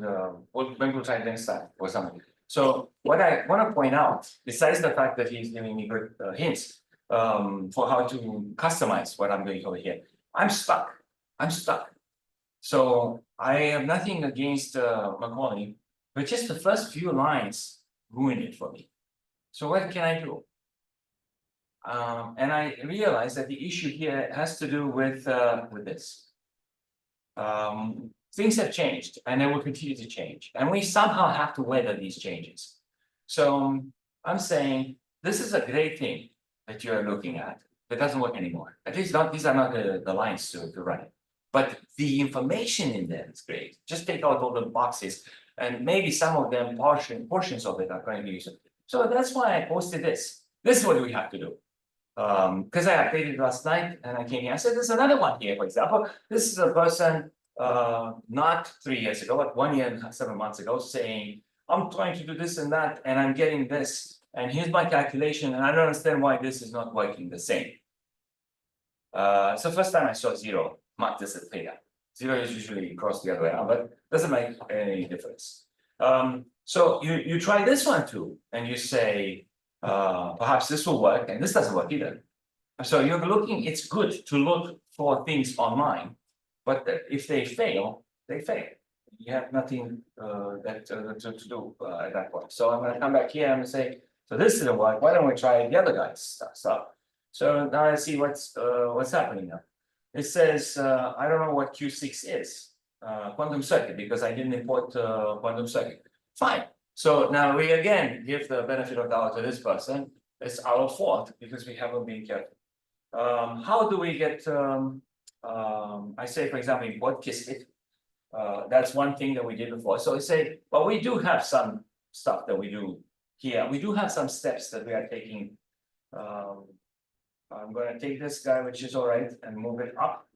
we'll try next time or something. So what I want to point out, besides the fact that he's giving me good hints for how to customize what I'm doing over here, I'm stuck. So I have nothing against Macaulay, but just the first few lines ruin it for me. So what can I do? And I realized that the issue here has to do with this. Things have changed and they will continue to change, and we somehow have to weather these changes. So I'm saying this is a great thing that you're looking at. It doesn't work anymore. At least not, these are not the lines to run it. But the information in there is great. Just take out all the boxes, and maybe some of them portions of it are going to be useful. So that's why I posted this. This is what we have to do. Because I updated last night and I came here, I said, there's another one here, for example, this is a person, not 3 years ago, but 1 year and 7 months ago, saying, I'm trying to do this and that, and I'm getting this, and here's my calculation, and I don't understand why this is not working the same. So first time I saw zero, mark this as theta. Zero is usually crossed the other way around, but doesn't make any difference. So you try this one too, and you say, perhaps this will work, and this doesn't work either. So you're looking, it's good to look for things online, but if they fail, they fail. You have nothing to do at that point. So I'm gonna come back here and say, so this didn't work, why don't we try the other guy's stuff? So now I see what's happening now. It says, I don't know what Q6 is, quantum circuit, because I didn't import quantum circuit. Fine. So now we again give the benefit of the doubt to this person. It's our fault because we haven't been careful. How do we get? I say, for example, import Qiskit. That's one thing that we did before. So I say, well, we do have some stuff that we do here. We do have some steps that we are taking. I'm going to take this guy, which is all right, and move it up.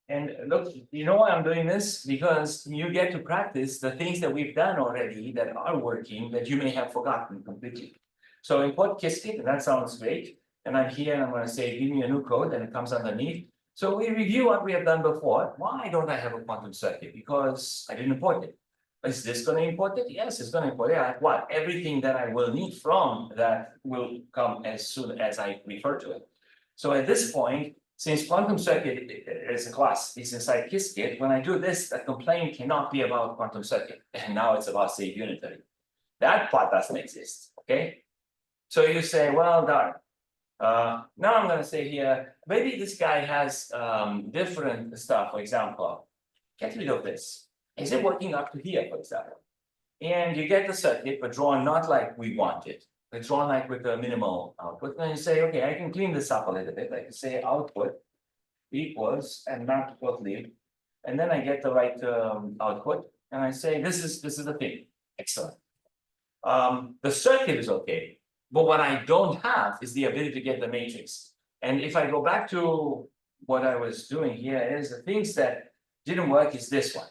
And look, you know why I'm doing this? Because you get to practice the things that we've done already that are working that you may have forgotten completely. So import Qiskit, and that sounds great. And I'm here and I'm going to say, give me a new code, and it comes underneath. So we review what we have done before. Why don't I have a quantum circuit? Because I didn't import it. Is this going to import it? Yes, it's going to import it. What? Everything that I will need from that will come as soon as I refer to it. So at this point, since quantum circuit is a class, is inside Qiskit, when I do this, the complaint cannot be about quantum circuit. And now it's about safe unitary. That part doesn't exist, okay? So you say, well, darn. Now I'm gonna say here, maybe this guy has different stuff, for example, get rid of this. Is it working up to here, for example? And you get the circuit, but drawn not like we want it. It's drawn like with a minimal output. And you say, okay, I can clean this up a little bit. I can say output equals and not totally. And then I get the right output. And I say, this is the thing. Excellent. The circuit is okay. But what I don't have is the ability to get the matrix. And if I go back to what I was doing here, is the things that didn't work is this one.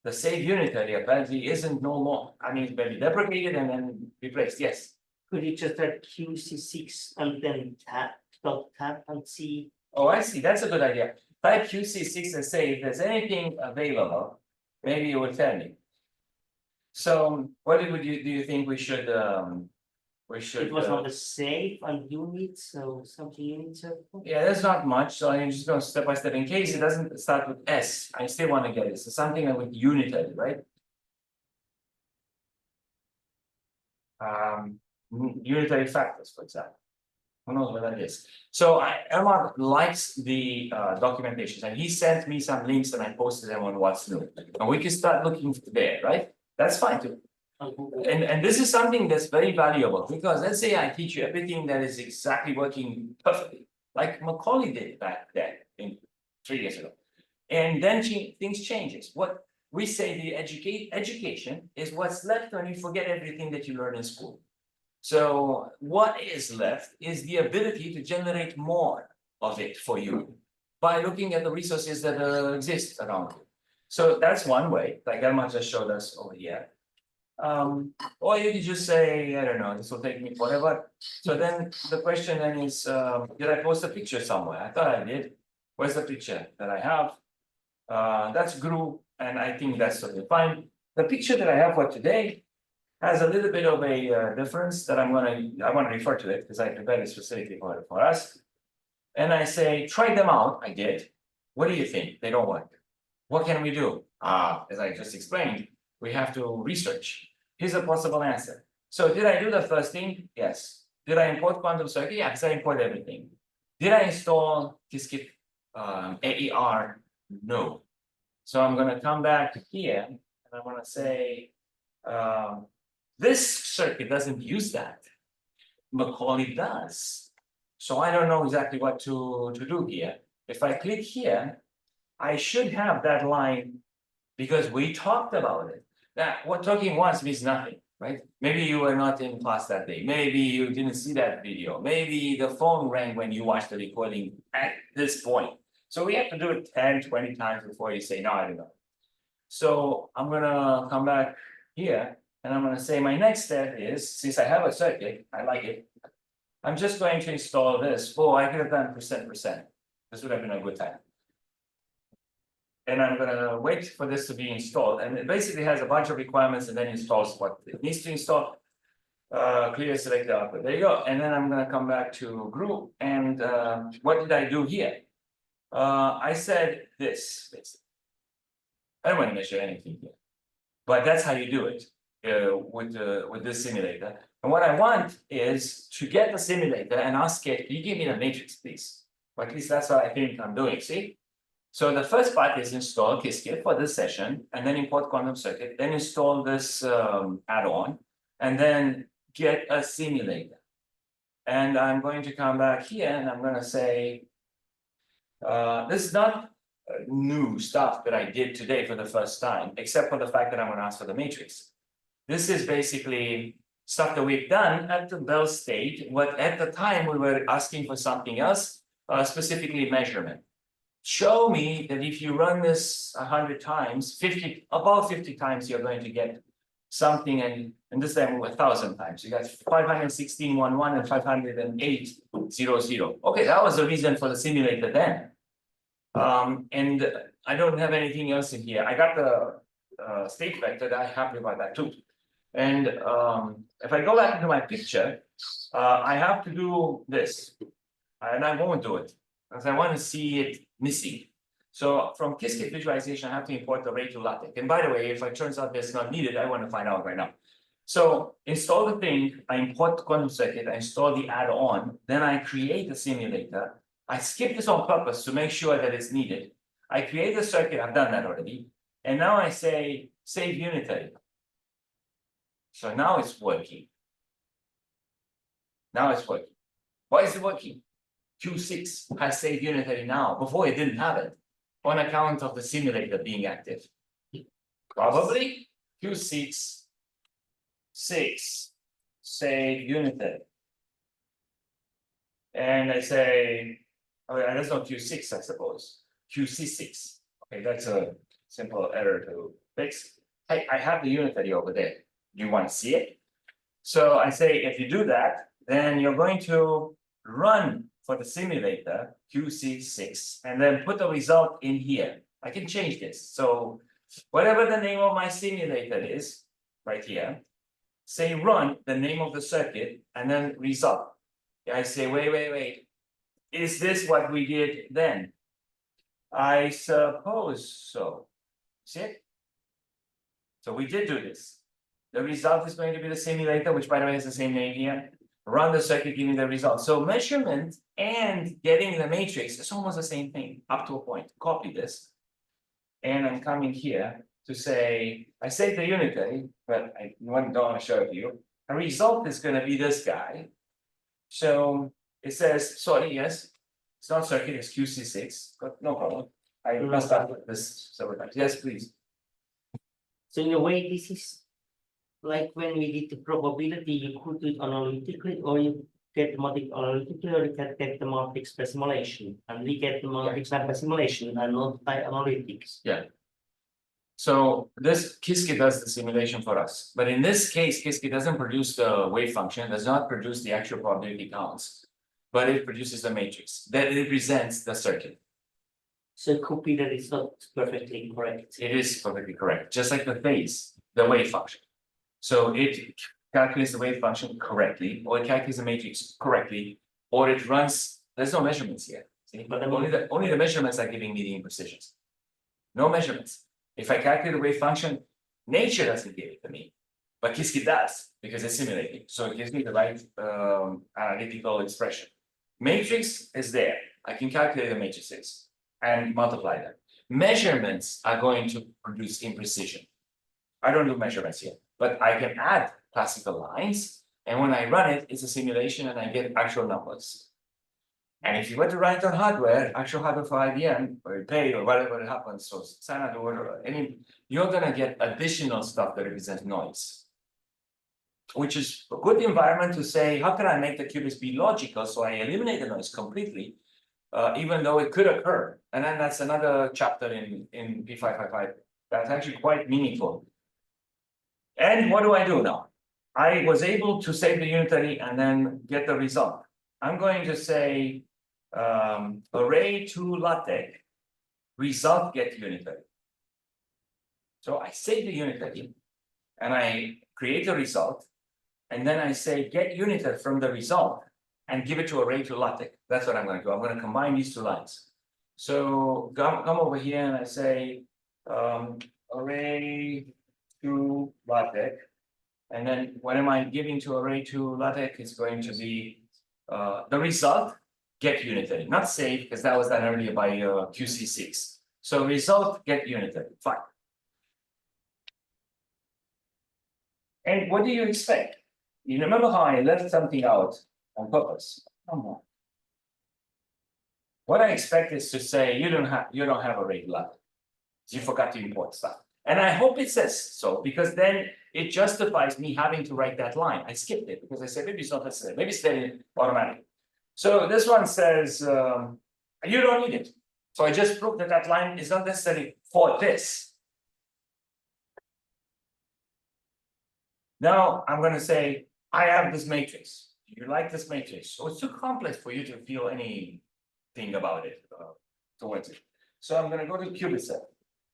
The save unitary apparently isn't no more. I mean, it's been deprecated and then replaced. Yes. Could you just write QC6 and then tab and see? Oh, I see. That's a good idea. Type QC6 and say if there's anything available, maybe you will tell me. So what do you think we should It was on the save and units, so something units. Yeah, there's not much, so I'm just going step by step. In case it doesn't start with S, I still want to get it. So something with unitary, right? Unitary factors, for example. Who knows what that is? So Elmar likes the documentations, and he sent me some links and I posted them on What's New. And we can start looking there, right? That's fine too. And this is something that's very valuable, because let's say I teach you everything that is exactly working perfectly, like Macaulay did back then, 3 years ago. And then things changes. What we say, the education is what's left when you forget everything that you learned in school. So what is left is the ability to generate more of it for you by looking at the resources that exist around you. So that's one way, like Elmar just showed us over here. Or you could just say, I don't know, this will take me forever. So then the question then is, did I post a picture somewhere? I thought I did. Where's the picture that I have? That's GRU, and I think that's totally fine. The picture that I have for today has a little bit of a difference that I want to refer to it because I prepared it specifically for us. And I say, try them out. I did. What do you think? They don't work. What can we do? As I just explained, we have to research. Here's a possible answer. So did I do the first thing? Yes. Did I import quantum circuit? Yes, I import everything. Did I install Qiskit AER? No. So I'm gonna come back here and I'm gonna say, this circuit doesn't use that. Macaulay does. So I don't know exactly what to do here. If I click here, I should have that line because we talked about it. That what talking once means nothing, right? Maybe you were not in class that day. Maybe you didn't see that video. Maybe the phone rang when you watched the recording at this point. So we have to do it 10, 20 times before you say, no, I don't know. So I'm gonna come back here and I'm gonna say my next step is, since I have a circuit, I like it. I'm just going to install this. Oh, I could have done %%. This would have been a good time. And I'm gonna wait for this to be installed, and it basically has a bunch of requirements and then installs what it needs to install. Clear select the output, there you go, and then I'm gonna come back to group, and what did I do here? I said this, basically. I don't want to measure anything here. But that's how you do it with this simulator. And what I want is to get the simulator and ask it, can you give me the matrix, please? Or at least that's what I think I'm doing, see? So the first part is install Qiskit for this session, and then import quantum circuit, then install this add-on, and then get a simulator. And I'm going to come back here and I'm gonna say, this is not new stuff that I did today for the first time, except for the fact that I'm gonna ask for the matrix. This is basically stuff that we've done at the Bell stage, what at the time we were asking for something else, specifically measurement. Show me that if you run this 100 times, about 50 times, you're going to get something, and this time 1,000 times. You got 516.11 and 508.00. Okay, that was the reason for the simulator then. And I don't have anything else in here. I got the state vector that I'm happy about that too. And if I go back into my picture, I have to do this, and I won't do it because I want to see it missing. So from Qiskit visualization, I have to import the array to LaTeX. And by the way, if it turns out that's not needed, I want to find out right now. So install the thing, I import the quantum circuit, I install the add-on, then I create a simulator. I skip this on purpose to make sure that it's needed. I create a circuit, I've done that already. And now I say save unitary. So now it's working. Now it's working. Why is it working? Q6 has saved unitary now. Before it didn't have it on account of the simulator being active. Probably Q6 save unitary. And I say, oh, that's not Q6, I suppose. QC6. Okay, that's a simple error to fix. Hey, I have the unitary over there. Do you want to see it? So I say, if you do that, then you're going to run for the simulator QC6 and then put the result in here. I can change this. So whatever the name of my simulator is, right here, say run the name of the circuit and then result. I say, wait. Is this what we did then? I suppose so. See it? So we did do this. The result is going to be the simulator, which by the way is the same name here. Run the circuit, giving the result. So measurement and getting the matrix is almost the same thing up to a point. Copy this. And I'm coming here to say, I saved the unitary, but I don't want to show it to you. A result is going to be this guy. So it says, sorry, yes, it's not circuit, it's QC6, but no problem. I messed up with this several times. Yes, please. So in a way, this is like when we did the probability, you could do it analytically, or you get the matrix analytically, or you can get the matrix by simulation. And we get the matrix by simulation and not by analytics. Yeah. So this Qiskit does the simulation for us, but in this case, Qiskit doesn't produce the wave function, does not produce the actual probability counts, but it produces the matrix that represents the circuit. So it could be that it's not perfectly correct. It is perfectly correct, just like the phase, the wave function. So it calculates the wave function correctly, or it calculates the matrix correctly, or it runs. There's no measurements here. See? But only the measurements are giving me the imprecisions. no measurements. If I calculate the wave function, nature doesn't give it to me, but Qiskit does because it's simulating. So it gives me the right analytical expression. Matrix is there. I can calculate the matrices and multiply them. Measurements are going to produce imprecision. I don't do measurements yet, but I can add classical lines. And when I run it, it's a simulation and I get actual numbers. And if you were to run it on hardware, actual hardware for IBM or pay or whatever it happens, so Sanad or any, you're gonna get additional stuff that represents noise. Which is a good environment to say, how can I make the qubits be logical? So I eliminate the noise completely, even though it could occur. And then that's another chapter in P555 that's actually quite meaningful. And what do I do now? I was able to save the unitary and then get the result. I'm going to say array to LaTeX, result get unitary. So I save the unitary and I create a result. And then I say get unitary from the result and give it to array to LaTeX. That's what I'm going to do. I'm going to combine these two lines. So come over here and I say array to LaTeX. And then what am I giving to array to LaTeX? It's going to be the result get unitary, not save, because that was done earlier by QC6. So result get unitary, fine. And what do you expect? You remember how I left something out on purpose? Come on. What I expect is to say you don't have array to LaTeX. You forgot to import stuff. And I hope it says so, because then it justifies me having to write that line. I skipped it because I said maybe it's not necessary, maybe it's there automatically. So this one says you don't need it. So I just proved that that line is not necessary for this. Now I'm going to say I have this matrix. Do you like this matrix? So it's too complex for you to feel anything about it towards it. So I'm going to go to qubit set.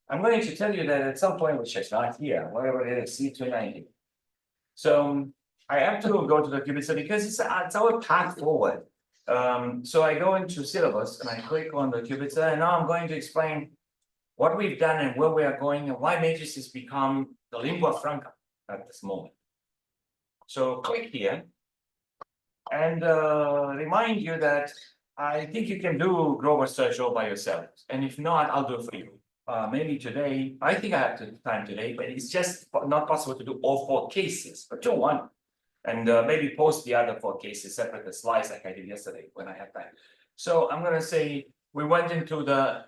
I'm going to tell you that at some point, which is not here, whatever it is, C290. So I have to go to the qubit set because it's our path forward. So I go into syllabus and I click on the qubit set, and now I'm going to explain what we've done and where we are going and why matrices become the lingua franca at this moment. So click here and remind you that I think you can do Grover search all by yourself. And if not, I'll do it for you. Maybe today, I think I have time today, but it's just not possible to do all 4 cases, but do one. And maybe post the other 4 cases separate the slides like I did yesterday when I had time. So I'm going to say we went into the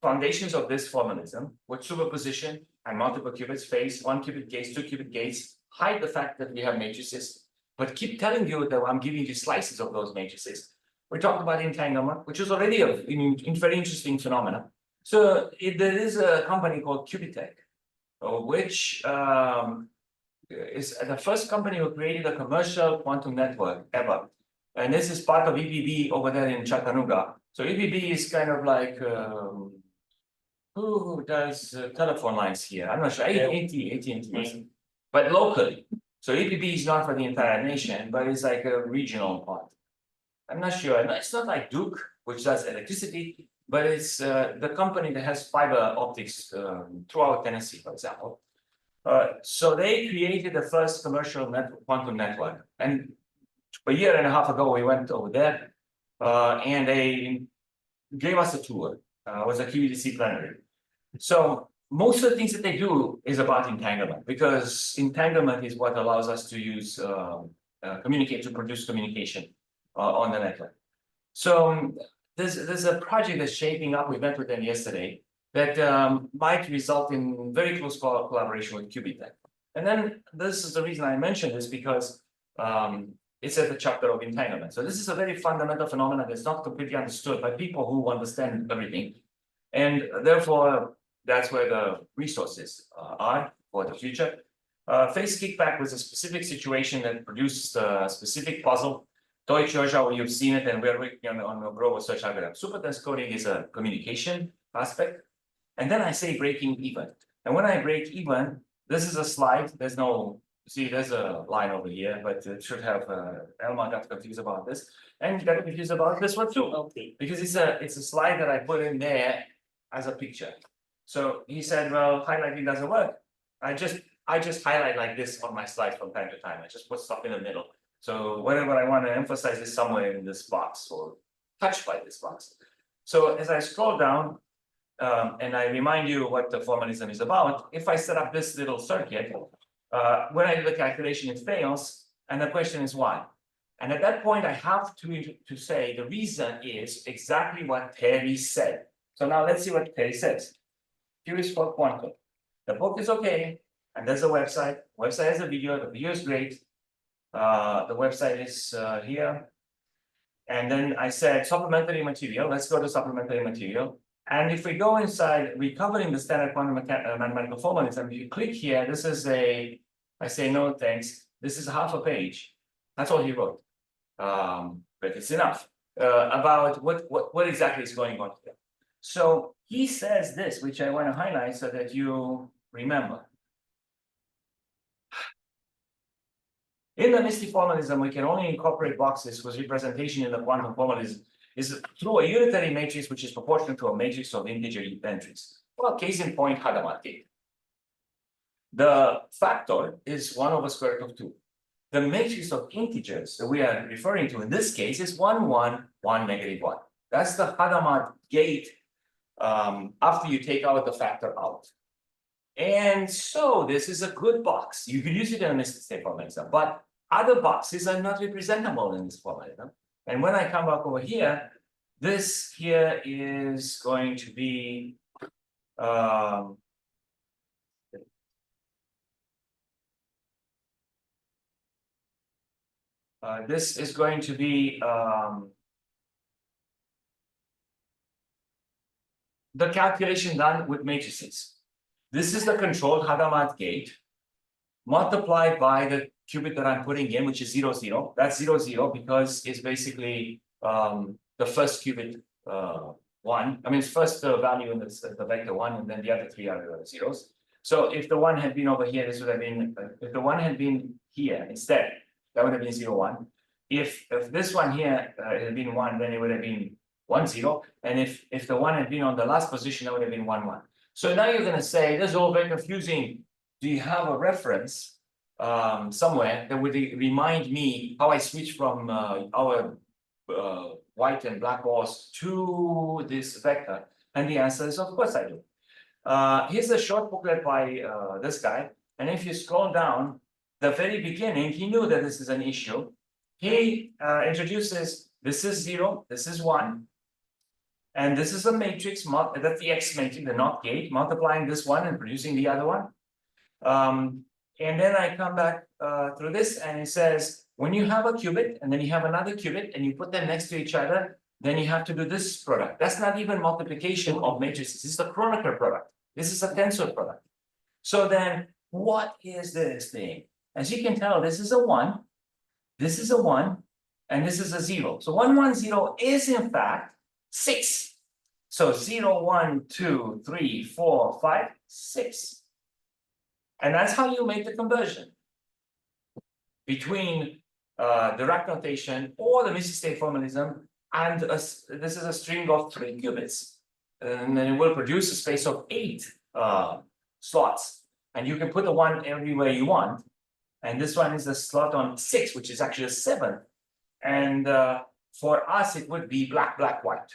foundations of this formalism with superposition and multiple qubits, phase, 1 qubit gates, 2 qubit gates, hide the fact that we have matrices, but keep telling you that I'm giving you slices of those matrices. We talked about entanglement, which is already a very interesting phenomenon. So there is a company called Qubitech, which is the first company who created a commercial quantum network ever. And this is part of EBB over there in Chattanooga. So EBB is kind of like who does telephone lines here? I'm not sure. AT&T, but locally. So EBB is not for the entire nation, but it's like a regional part. I'm not sure. It's not like Duke, which does electricity, but it's the company that has fiber optics throughout Tennessee, for example. So they created the first commercial quantum network. And a year and a half ago, we went over there and they gave us a tour. It was a QEDC plenary. So most of the things that they do is about entanglement, because entanglement is what allows us to use communicate to produce communication on the network. So there's a project that's shaping up. We met with them yesterday that might result in very close collaboration with Qubitech. And then this is the reason I mentioned this, because it's at the chapter of entanglement. So this is a very fundamental phenomenon that's not completely understood by people who understand everything. And therefore, that's where the resources are for the future. Phase kickback was a specific situation that produced a specific puzzle. tue0709, you've seen it, and we're working on the Grover search algorithm. Superdense coding is a communication aspect. And then I say breaking even. And when I break even, this is a slide. There's no, see, there's a line over here, but it should have, Elma got confused about this. And got confused about this one too. Okay. Because it's a slide that I put in there as a picture. So he said, well, highlighting doesn't work. I just highlight like this on my slides from time to time. I just put stuff in the middle. So whatever I want to emphasize is somewhere in this box or touched by this box. So as I scroll down, and I remind you what the formalism is about, if I set up this little circuit, when I do the calculation, it fails, and the question is why? And at that point, I have to say the reason is exactly what Terry said. So now let's see what Terry says. Q is for quantum. The book is okay, and there's a website. Website has a video. The video is great. The website is here. And then I said supplementary material. Let's go to supplementary material. And if we go inside recovering the standard quantum mathematical formalism, if you click here, this is I say no thanks. This is half a page. That's all he wrote. But it's enough about what exactly is going on here. So he says this, which I want to highlight so that you remember. In the Misty formalism, we can only incorporate boxes whose representation in the quantum formalism is through a unitary matrix which is proportional to a matrix of integer entries. Well, case in point, Hadamard gate. The factor is 1 over square root of 2. The matrix of integers that we are referring to in this case is 1, 1, 1, negative 1. That's the Hadamard gate after you take out the factor out. And so this is a good box. You can use it in a Misty state formalism, but other boxes are not representable in this formalism. And when I come back over here, this here is going to be this is going to be the calculation done with matrices. This is the controlled Hadamard gate multiplied by the qubit that I'm putting in, which is 0, 0. That's 0, 0 because it's basically the first qubit 1. I mean, it's first value in the vector 1, and then the other 3 are zeros. So if the 1 had been over here, this would have been, if the 1 had been here instead, that would have been 0, 1. If this one here had been 1, then it would have been 1, 0. And if the 1 had been on the last position, that would have been 1, 1. So now you're going to say, this is all very confusing. Do you have a reference somewhere that would remind me how I switch from our white and black walls to this vector? And the answer is, of course I do. Here's a short booklet by this guy. And if you scroll down, the very beginning, he knew that this is an issue. He introduces, this is 0, this is 1. And this is a matrix, that's the X matrix, the NOT gate, multiplying this one and producing the other one. And then I come back through this and it says, when you have a qubit and then you have another qubit and you put them next to each other, then you have to do this product. That's not even multiplication of matrices. This is the Kronecker product. This is a tensor product. So then what is this thing? As you can tell, this is a 1, this is a 1, and this is a 0. So 1, 1, 0 is in fact 6. So 0, 1, 2, 3, 4, 5, 6. And that's how you make the conversion between Dirac notation or the Misty state formalism and this is a string of 3 qubits. And then it will produce a space of 8 slots. And you can put the 1 everywhere you want. And this one is a slot on 6, which is actually a 7. And for us, it would be black, black, white.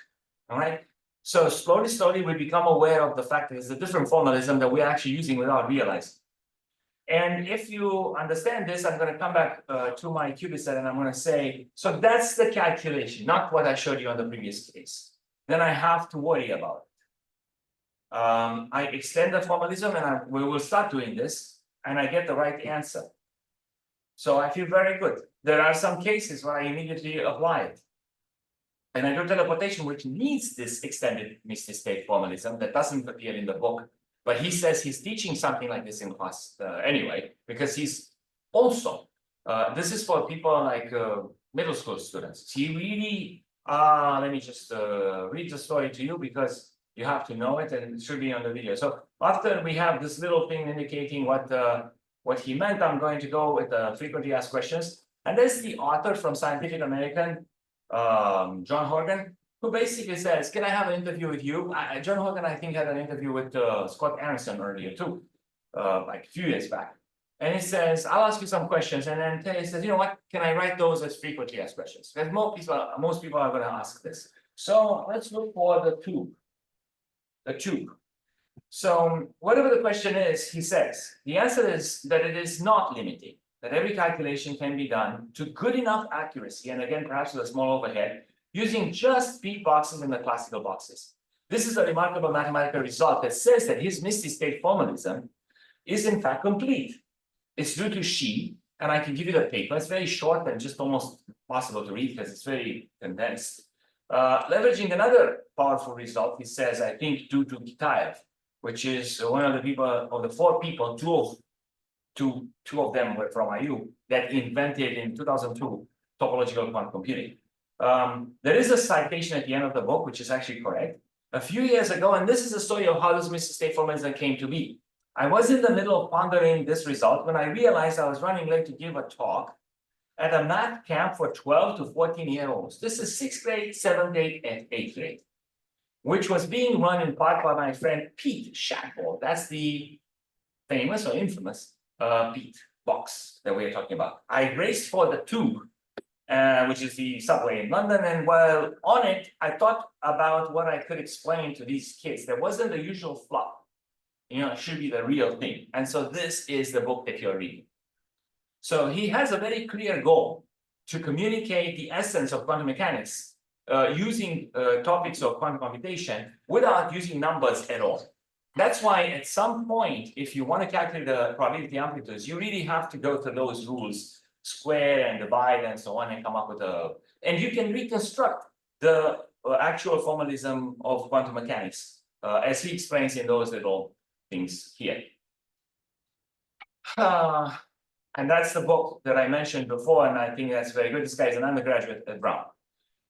All right. So slowly, we become aware of the fact that it's a different formalism that we're actually using without realizing. And if you understand this, I'm going to come back to my qubit set and I'm going to say, so that's the calculation, not what I showed you on the previous case. Then I have to worry about it. I extend the formalism and we will start doing this and I get the right answer. So I feel very good. There are some cases where I immediately apply it. And I do teleportation, which needs this extended Misty state formalism that doesn't appear in the book. But he says he's teaching something like this in class anyway, because he's also, this is for people like middle school students. He really, let me just read the story to you because you have to know it and it should be on the video. So after we have this little thing indicating what he meant, I'm going to go with the frequently asked questions. And this is the author from Scientific American, John Horgan. who basically says, can I have an interview with you? John Hogan, I think, had an interview with Scott Aronson earlier too, like a few years back. And he says, I'll ask you some questions. And then Terry says, you know what, can I write those as frequently asked questions? Because most people are going to ask this. So let's look for the tube. The tube. So whatever the question is, he says, the answer is that it is not limiting, that every calculation can be done to good enough accuracy, and again, perhaps with a small overhead, using just peak boxes in the classical boxes. This is a remarkable mathematical result that says that his Misty state formalism is in fact complete. It's due to Xi, and I can give you the paper. It's very short and just almost impossible to read because it's very condensed. Leveraging another powerful result, he says, I think due to Kitaev, which is one of the people, of the 4 people, two of them were from IU, that invented in 2002 topological quantum computing. There is a citation at the end of the book, which is actually correct. A few years ago, and this is the story of how this Misty state formalism came to be. I was in the middle of pondering this result when I realized I was running late to give a talk at a math camp for 12 to 14-year-olds. This is 6th grade, 7th grade, and 8th grade, which was being run in part by my friend Pete Shadbold. That's the famous or infamous Pete box that we are talking about. I raced for the tube, which is the subway in London, and while on it, I thought about what I could explain to these kids. There wasn't the usual fluff. You know, it should be the real thing. And so this is the book that you're reading. So he has a very clear goal to communicate the essence of quantum mechanics using topics of quantum computation without using numbers at all. That's why at some point, if you want to calculate the probability amplitudes, you really have to go to those rules, square and divide and so on, and come up with a, and you can reconstruct the actual formalism of quantum mechanics as he explains in those little things here. And that's the book that I mentioned before, and I think that's very good. This guy is an undergraduate at Brown.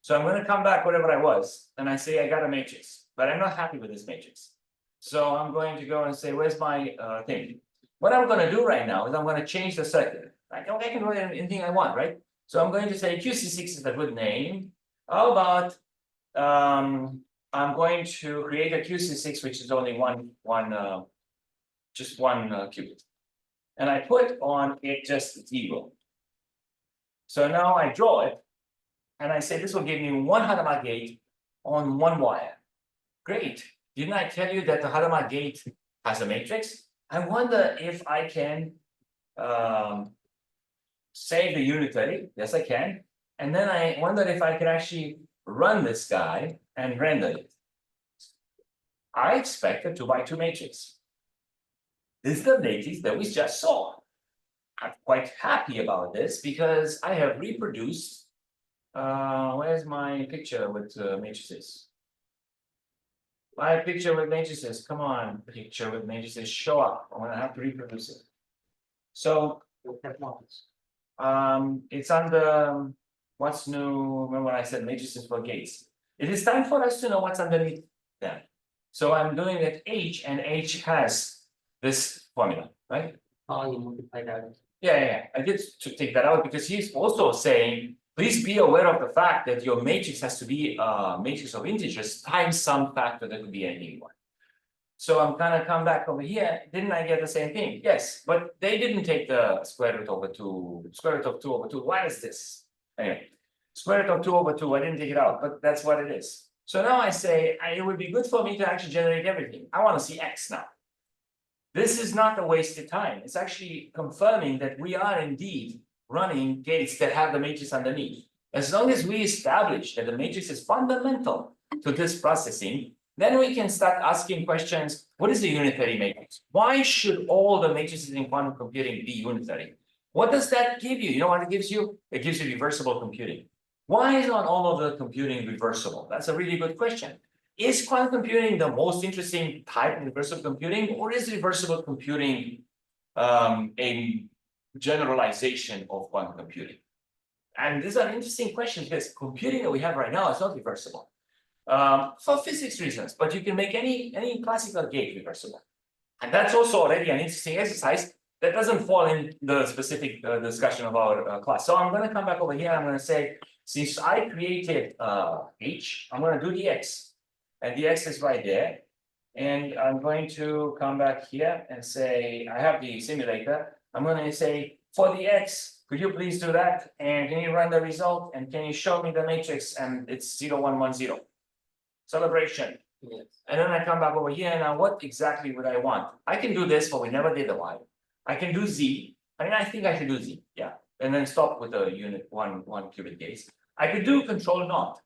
So I'm going to come back wherever I was, and I say I got a matrix, but I'm not happy with this matrix. So I'm going to go and say, where's my thing? What I'm going to do right now is I'm going to change the circuit. I can write anything I want, right? So I'm going to say QC6 is a good name. How about I'm going to create a QC6, which is only just one qubit. And I put on it just 0. So now I draw it, and I say this will give me 1 Hadamard gate on 1 wire. Great. Didn't I tell you that the Hadamard gate has a matrix? I wonder if I can save the unitary. Yes, I can. And then I wonder if I can actually run this guy and render it. I expect a 2x2 matrix. This is the matrix that we just saw. I'm quite happy about this because I have reproduced. Where's my picture with matrices? My picture with matrices. Come on, picture with matrices. Show up. I'm gonna have to reproduce it. So it's under what's new. Remember when I said matrices for gates? It is time for us to know what's underneath them. So I'm doing it H, and H has this formula, right? Oh, you multiply that. Yeah. I did to take that out because he's also saying, please be aware of the fact that your matrix has to be a matrix of integers times some factor that could be any one. So I'm gonna come back over here. Didn't I get the same thing? Yes, but they didn't take the square root over 2, square root of 2 over 2. Why is this? Anyway, square root of 2 over 2, I didn't take it out, but that's what it is. So now I say, it would be good for me to actually generate everything. I want to see X now. This is not a wasted time. It's actually confirming that we are indeed running gates that have the matrix underneath. As long as we establish that the matrix is fundamental to this processing, then we can start asking questions. What is the unitary matrix? Why should all the matrices in quantum computing be unitary? What does that give you? You know what it gives you? It gives you reversible computing. Why is not all of the computing reversible? That's a really good question. Is quantum computing the most interesting type of reversible computing, or is reversible computing a generalization of quantum computing? And these are interesting questions because computing that we have right now is not reversible for physics reasons, but you can make any classical gate reversible. And that's also already an interesting exercise that doesn't fall in the specific discussion of our class. So I'm going to come back over here. I'm going to say, since I created H, I'm gonna do the X. And the X is right there. And I'm going to come back here and say, I have the simulator. I'm gonna say, for the X, could you please do that? And can you run the result? And can you show me the matrix? And it's 0110. Celebration. Yes. And then I come back over here, now what exactly would I want? I can do this, but we never did the Y. I can do Z. I mean, I think I should do Z, yeah. And then stop with the unit one qubit gates. I could do control not.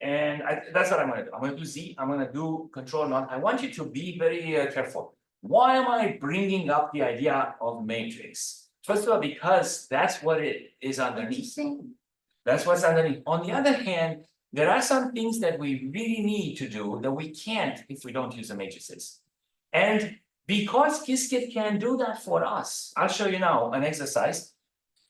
And that's what I'm gonna do. I'm gonna do Z, I'm gonna do control not. I want you to be very careful. Why am I bringing up the idea of matrix? First of all, because that's what it is underneath. That's what's underneath. On the other hand, there are some things that we really need to do that we can't if we don't use the matrices. And because Qiskit can do that for us, I'll show you now an exercise.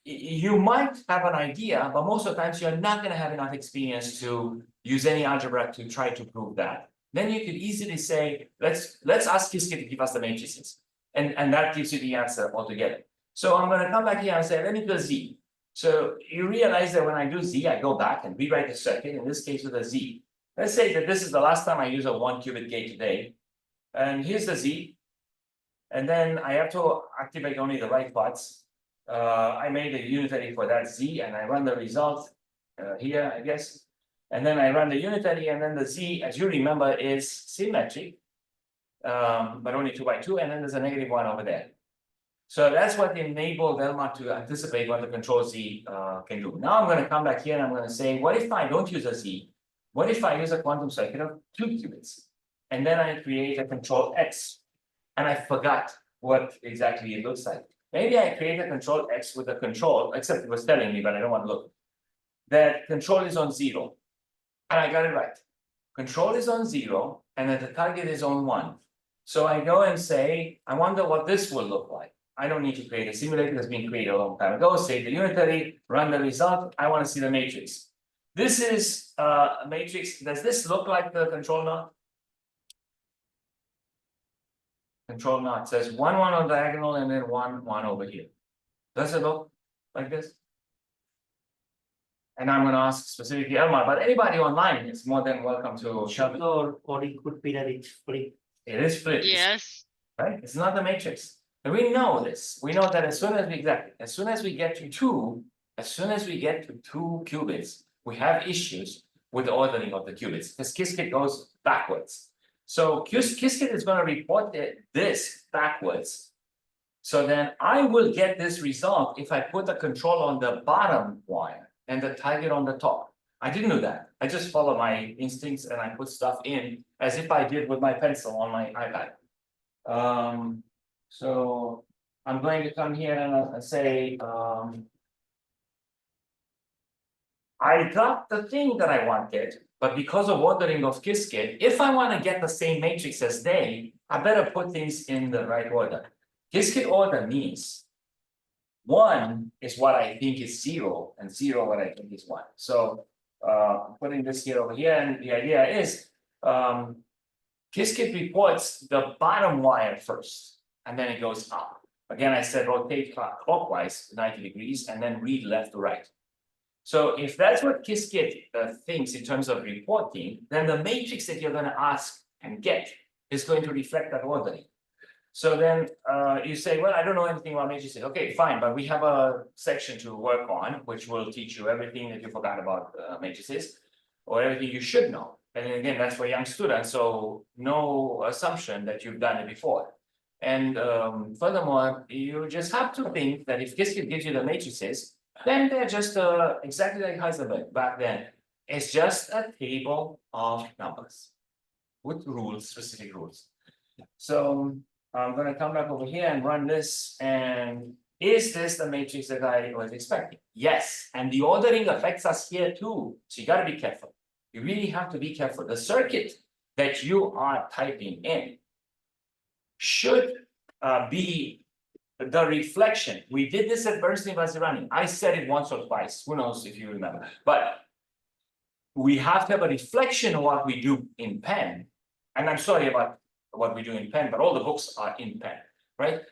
You might have an idea, but most of the times you're not gonna have enough experience to use any algebra to try to prove that. Then you could easily say, let's ask Qiskit to give us the matrices. And that gives you the answer altogether. So I'm gonna come back here and say, let me do a Z. So you realize that when I do Z, I go back and rewrite the circuit, in this case with a Z. Let's say that this is the last time I use a 1 qubit gate today. And here's the Z. And then I have to activate only the right parts. I made a unitary for that Z and I run the result here, I guess. And then I run the unitary, and then the Z, as you remember, is symmetric. But only 2 by 2, and then there's a -1 over there. So that's what enabled Elma to anticipate what the control Z can do. Now I'm gonna come back here and I'm gonna say, what if I don't use a Z? What if I use a quantum circuit of 2 qubits? And then I create a control X. And I forgot what exactly it looks like. Maybe I create a control X with a control, except it was telling me, but I don't want to look. That control is on 0. And I got it right. Control is on 0, and then the target is on 1. So I go and say, I wonder what this will look like. I don't need to create a simulator that's been created a long time ago. Save the unitary, run the result. I want to see the matrix. This is a matrix. Does this look like the control knot? Control knot says 1 1 on diagonal and then 1 1 over here. Does it look like this? And I'm gonna ask specifically Elmar, but anybody online is more than welcome to shove it. Or it could be that it's free. It is split. Yes, Right? It's not the matrix. And we know this. We know that as soon as we get to 2, as soon as we get to 2 qubits, we have issues with the ordering of the qubits, because Qiskit goes backwards. So Qiskit is going to report this backwards. So then I will get this result if I put the control on the bottom wire and the target on the top. I didn't do that. I just follow my instincts and I put stuff in as if I did with my pencil on my iPad. So I'm going to come here and say, I got the thing that I wanted, but because of ordering of Qiskit, if I want to get the same matrix as they, I better put things in the right order. Qiskit order means 1 is what I think is 0, and 0 what I think is 1. So putting this here over here, and the idea is Qiskit reports the bottom wire first, and then it goes up. Again, I said rotate clockwise 90 degrees, and then read left to right. So if that's what Qiskit thinks in terms of reporting, then the matrix that you're going to ask and get is going to reflect that ordering. So then you say, well, I don't know anything about matrices. Okay, fine, but we have a section to work on, which will teach you everything that you forgot about matrices, or everything you should know. And again, that's for young students, so no assumption that you've done it before. And furthermore, you just have to think that if Qiskit gives you the matrices, then they're just exactly like Heisenberg back then. It's just a table of numbers with rules, specific rules. So I'm going to come back over here and run this. And is this the matrix that I was expecting? Yes. And the ordering affects us here too. So you got to be careful. You really have to be careful. The circuit that you are typing in should be the reflection. We did this at Bernstein-Vazirani. I said it once or twice. Who knows if you remember? But we have to have a reflection of what we do in pen. And I'm sorry about what we do in pen, but all the books are in pen, right?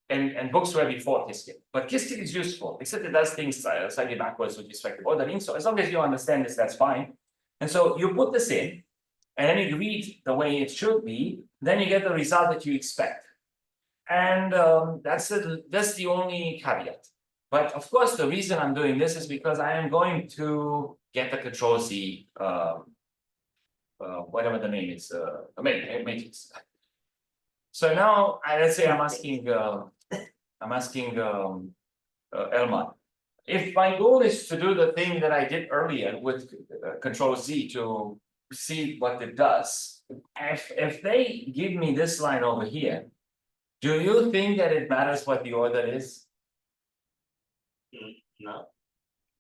and books were before Qiskit. But Qiskit is useful, except it does things slightly backwards with respect to ordering. So as long as you understand this, that's fine. And so you put this in, and then you read the way it should be, then you get the result that you expect. And that's the only caveat. But of course, the reason I'm doing this is because I am going to get the control Z, whatever the name is, matrix. So now, let's say I'm asking Elmar, if my goal is to do the thing that I did earlier with control Z to see what it does, if they give me this line over here, do you think that it matters what the order is? No,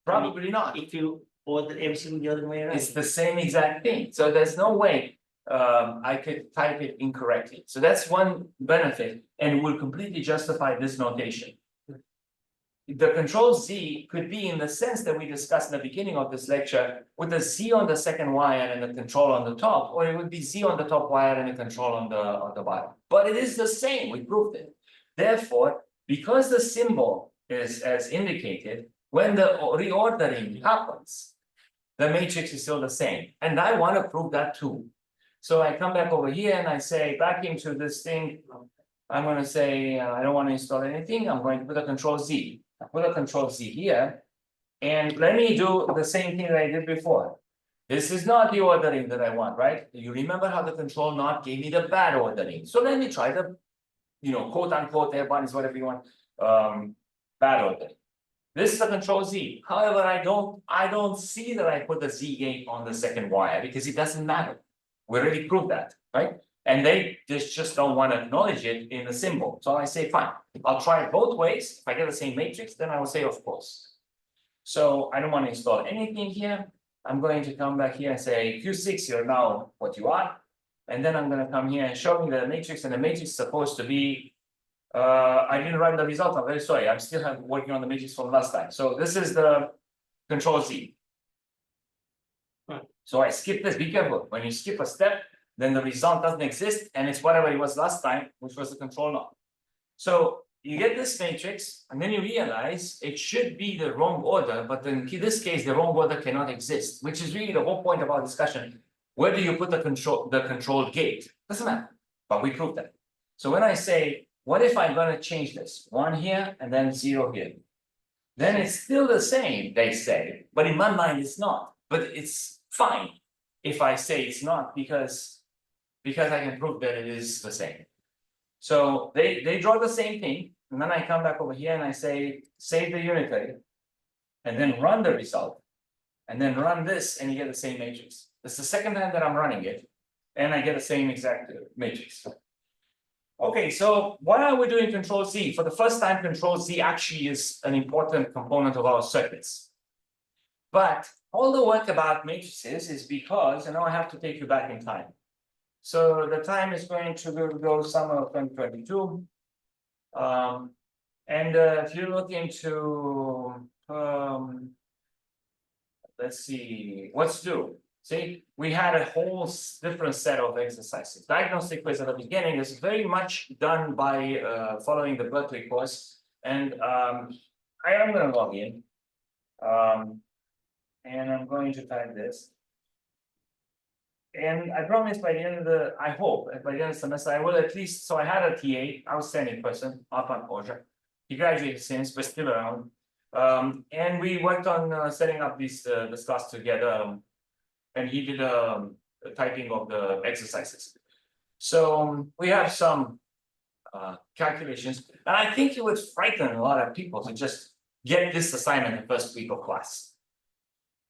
Probably not. if you order everything the other way around. It's the same exact thing, so there's no way I could type it incorrectly. So that's one benefit, and will completely justify this notation. The control Z could be in the sense that we discussed in the beginning of this lecture, with a Z on the second wire and the control on the top, or it would be Z on the top wire and the control on the bottom. But it is the same, we proved it. Therefore, because the symbol is as indicated, when the reordering happens, the matrix is still the same, and I want to prove that too. So I come back over here and I say, back into this thing, I'm going to say, I don't want to install anything, I'm going to put a control Z. I put a control Z here, and let me do the same thing that I did before. This is not the ordering that I want, right? You remember how the control not gave me the bad ordering. So let me try the, quote unquote, everyone is whatever you want, bad ordering. This is a control Z. However, I don't see that I put the Z gate on the second wire because it doesn't matter. We already proved that, right? And they just don't want to acknowledge it in the symbol. So I say, fine, I'll try it both ways. If I get the same matrix, then I will say, of course. So I don't want to install anything here. I'm going to come back here and say, Q6, you're now what you are. And then I'm going to come here and show me the matrix, and the matrix is supposed to be, I didn't run the result, I'm very sorry. I'm still working on the matrix from last time. So this is the control Z. So I skip this, be careful. When you skip a step, then the result doesn't exist, and it's whatever it was last time, which was the control knob. So you get this matrix, and then you realize it should be the wrong order, but in this case, the wrong order cannot exist, which is really the whole point of our discussion. Where do you put the control gate? Doesn't matter, but we proved that. So when I say, what if I'm going to change this? 1 here and then 0 here. Then it's still the same, they say, but in my mind, it's not. But it's fine if I say it's not, because I can prove that it is the same. So they draw the same thing, and then I come back over here and I say, save the unitary, and then run the result, and then run this, and you get the same matrix. It's the second time that I'm running it, and I get the same exact matrix. Okay, so why are we doing control Z? For the first time, control Z actually is an important component of our circuits. But all the work about matrices is because, and now I have to take you back in time. So the time is going to go summer of 2022. And if you look into, let's see, what's due? See, we had a whole different set of exercises. Diagnostic quiz at the beginning is very much done by following the Berkeley course. And I am going to log in. And I'm going to type this. And I promise by the end of I hope by the end of the semester, I will at least, so I had a TA, outstanding person, Alpan Oja. He graduated since, but still around. And we worked on setting up this class together. And he did a typing of the exercises. So we have some calculations, and I think it would frighten a lot of people to just get this assignment the first week of class.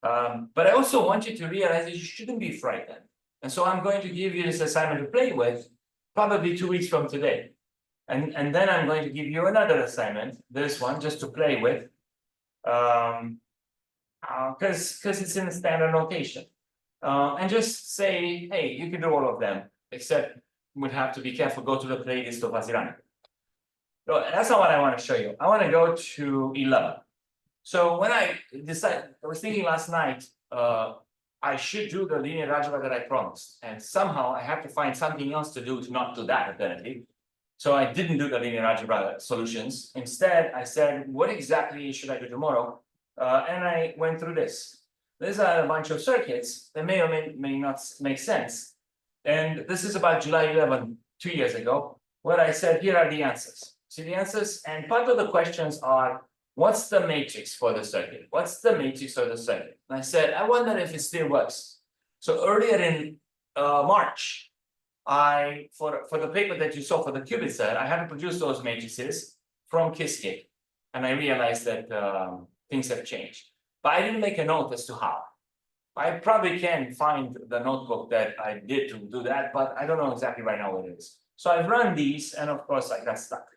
But I also want you to realize that you shouldn't be frightened. And so I'm going to give you this assignment to play with, probably 2 weeks from today. And then I'm going to give you another assignment, this one, just to play with. Because it's in the standard notation. And just say, hey, you can do all of them, except would have to be careful, go to the playlist of Azirani. So that's not what I want to show you. I want to go to 11. So when I was thinking last night, I should do the linear algebra that I promised. And somehow I have to find something else to do to not do that, apparently. So I didn't do the linear algebra solutions. Instead, I said, what exactly should I do tomorrow? And I went through this. These are a bunch of circuits that may or may not make sense. And this is about July 11, 2 years ago, where I said, here are the answers. See the answers? And part of the questions are, what's the matrix for the circuit? What's the matrix of the circuit? And I said, I wonder if it still works. So earlier in March, for the paper that you saw for the qubit set, I had to produce those matrices from Qiskit. And I realized that things have changed. But I didn't make a note as to how. I probably can find the notebook that I did to do that, but I don't know exactly right now what it is. So I've run these, and of course I got stuck.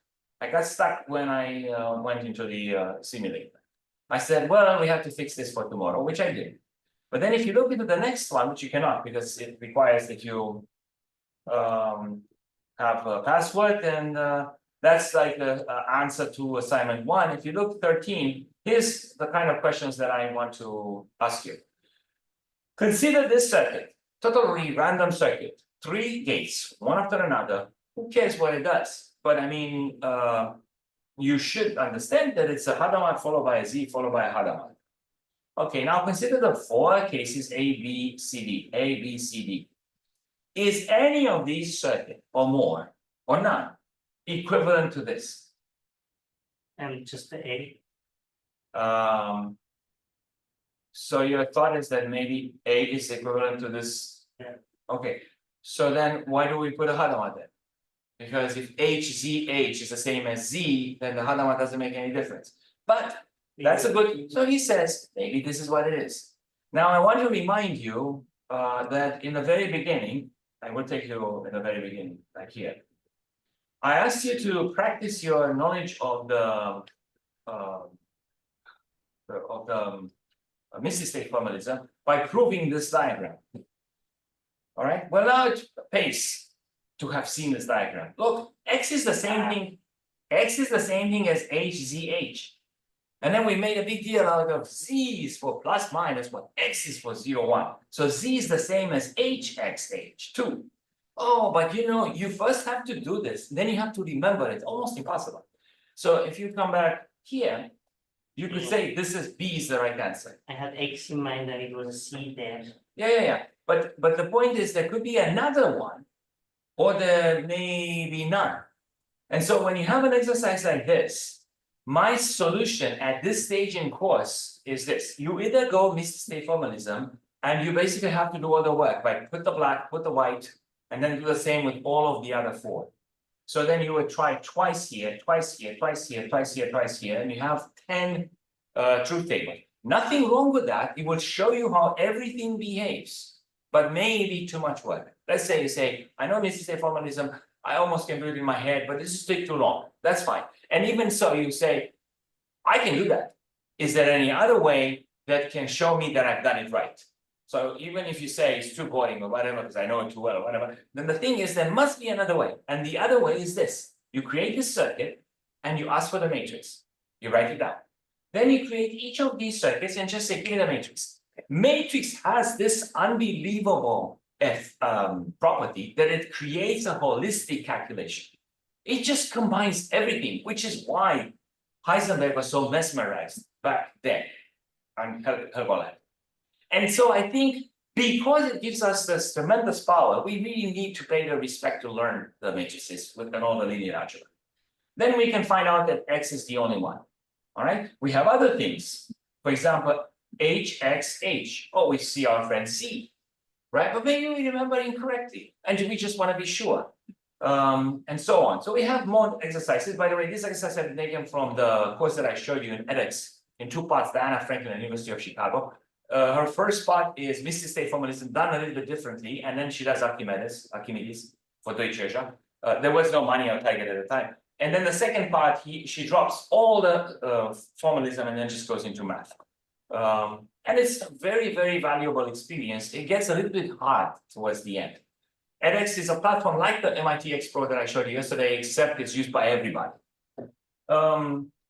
I got stuck when I went into the simulator. I said, well, we have to fix this for tomorrow, which I did. But then if you look into the next one, which you cannot because it requires that you have a password, and that's like the answer to assignment 1. If you look 13, here's the kind of questions that I want to ask you. Consider this circuit, totally random circuit, 3 gates, one after another. Who cares what it does? But I mean, you should understand that it's a Hadamard followed by a Z followed by a Hadamard. Okay, now consider the 4 cases A, B, C, D, A, B, C, D. Is any of these circuit or more or none equivalent to this? And just the A. So your thought is that maybe A is equivalent to this? Yeah. Okay, so then why do we put a Hadamard there? Because if HZH is the same as Z, then the Hadamard doesn't make any difference. But that's a good, so he says, maybe this is what it is. Now I want to remind you that in the very beginning, I will take you in the very beginning, like here. I asked you to practice your knowledge of the Misty state formalism by proving this diagram. All right, well, now it pays to have seen this diagram. Look, X is the same thing. X is the same thing as HZH. And then we made a big deal out of Z is for plus minus, what X is for 0, 1. So Z is the same as HXH too. Oh, but you know, you first have to do this, then you have to remember it. Almost impossible. So if you come back here, you could say this is B is the right answer. I had X in mind and it was a C there. Yeah. But the point is there could be another one, or there may be none. And so when you have an exercise like this, my solution at this stage in course is this. You either go Misty state formalism, and you basically have to do all the work, right? Put the black, put the white, and then do the same with all of the other 4. So then you would try twice here, twice here, twice here, twice here, twice here, and you have 10 truth table. Nothing wrong with that. It will show you how everything behaves, but maybe too much work. Let's say you say, I know Misty state formalism, I almost can do it in my head, but this is take too long. That's fine. And even so, you say, I can do that. Is there any other way that can show me that I've done it right? So even if you say it's too boring or whatever, because I know it too well or whatever, then the thing is there must be another way. And the other way is this. You create this circuit and you ask for the matrix. You write it down. Then you create each of these circuits and just say, give me the matrix. Matrix has this unbelievable property that it creates a holistic calculation. It just combines everything, which is why Heisenberg was so mesmerized back then on Herbolab. And so I think because it gives us this tremendous power, we really need to pay the respect to learn the matrices with all the linear algebra. Then we can find out that X is the only one. All right, we have other things. For example, HXH. Oh, we see our friend C, right? But maybe we remember incorrectly, and we just want to be sure. And so on. So we have more exercises. By the way, this exercise I've taken from the course that I showed you in edX in 2 parts, Diana Franklin and University of Chicago. Her first part is Misty state formalism done a little bit differently, and then she does Archimedes for Deutsche. There was no money on Tiger at the time. And then the second part, she drops all the formalism and then just goes into math. And it's a very, very valuable experience. It gets a little bit hard towards the end. edX is a platform like the MIT X Pro that I showed you yesterday, except it's used by everybody.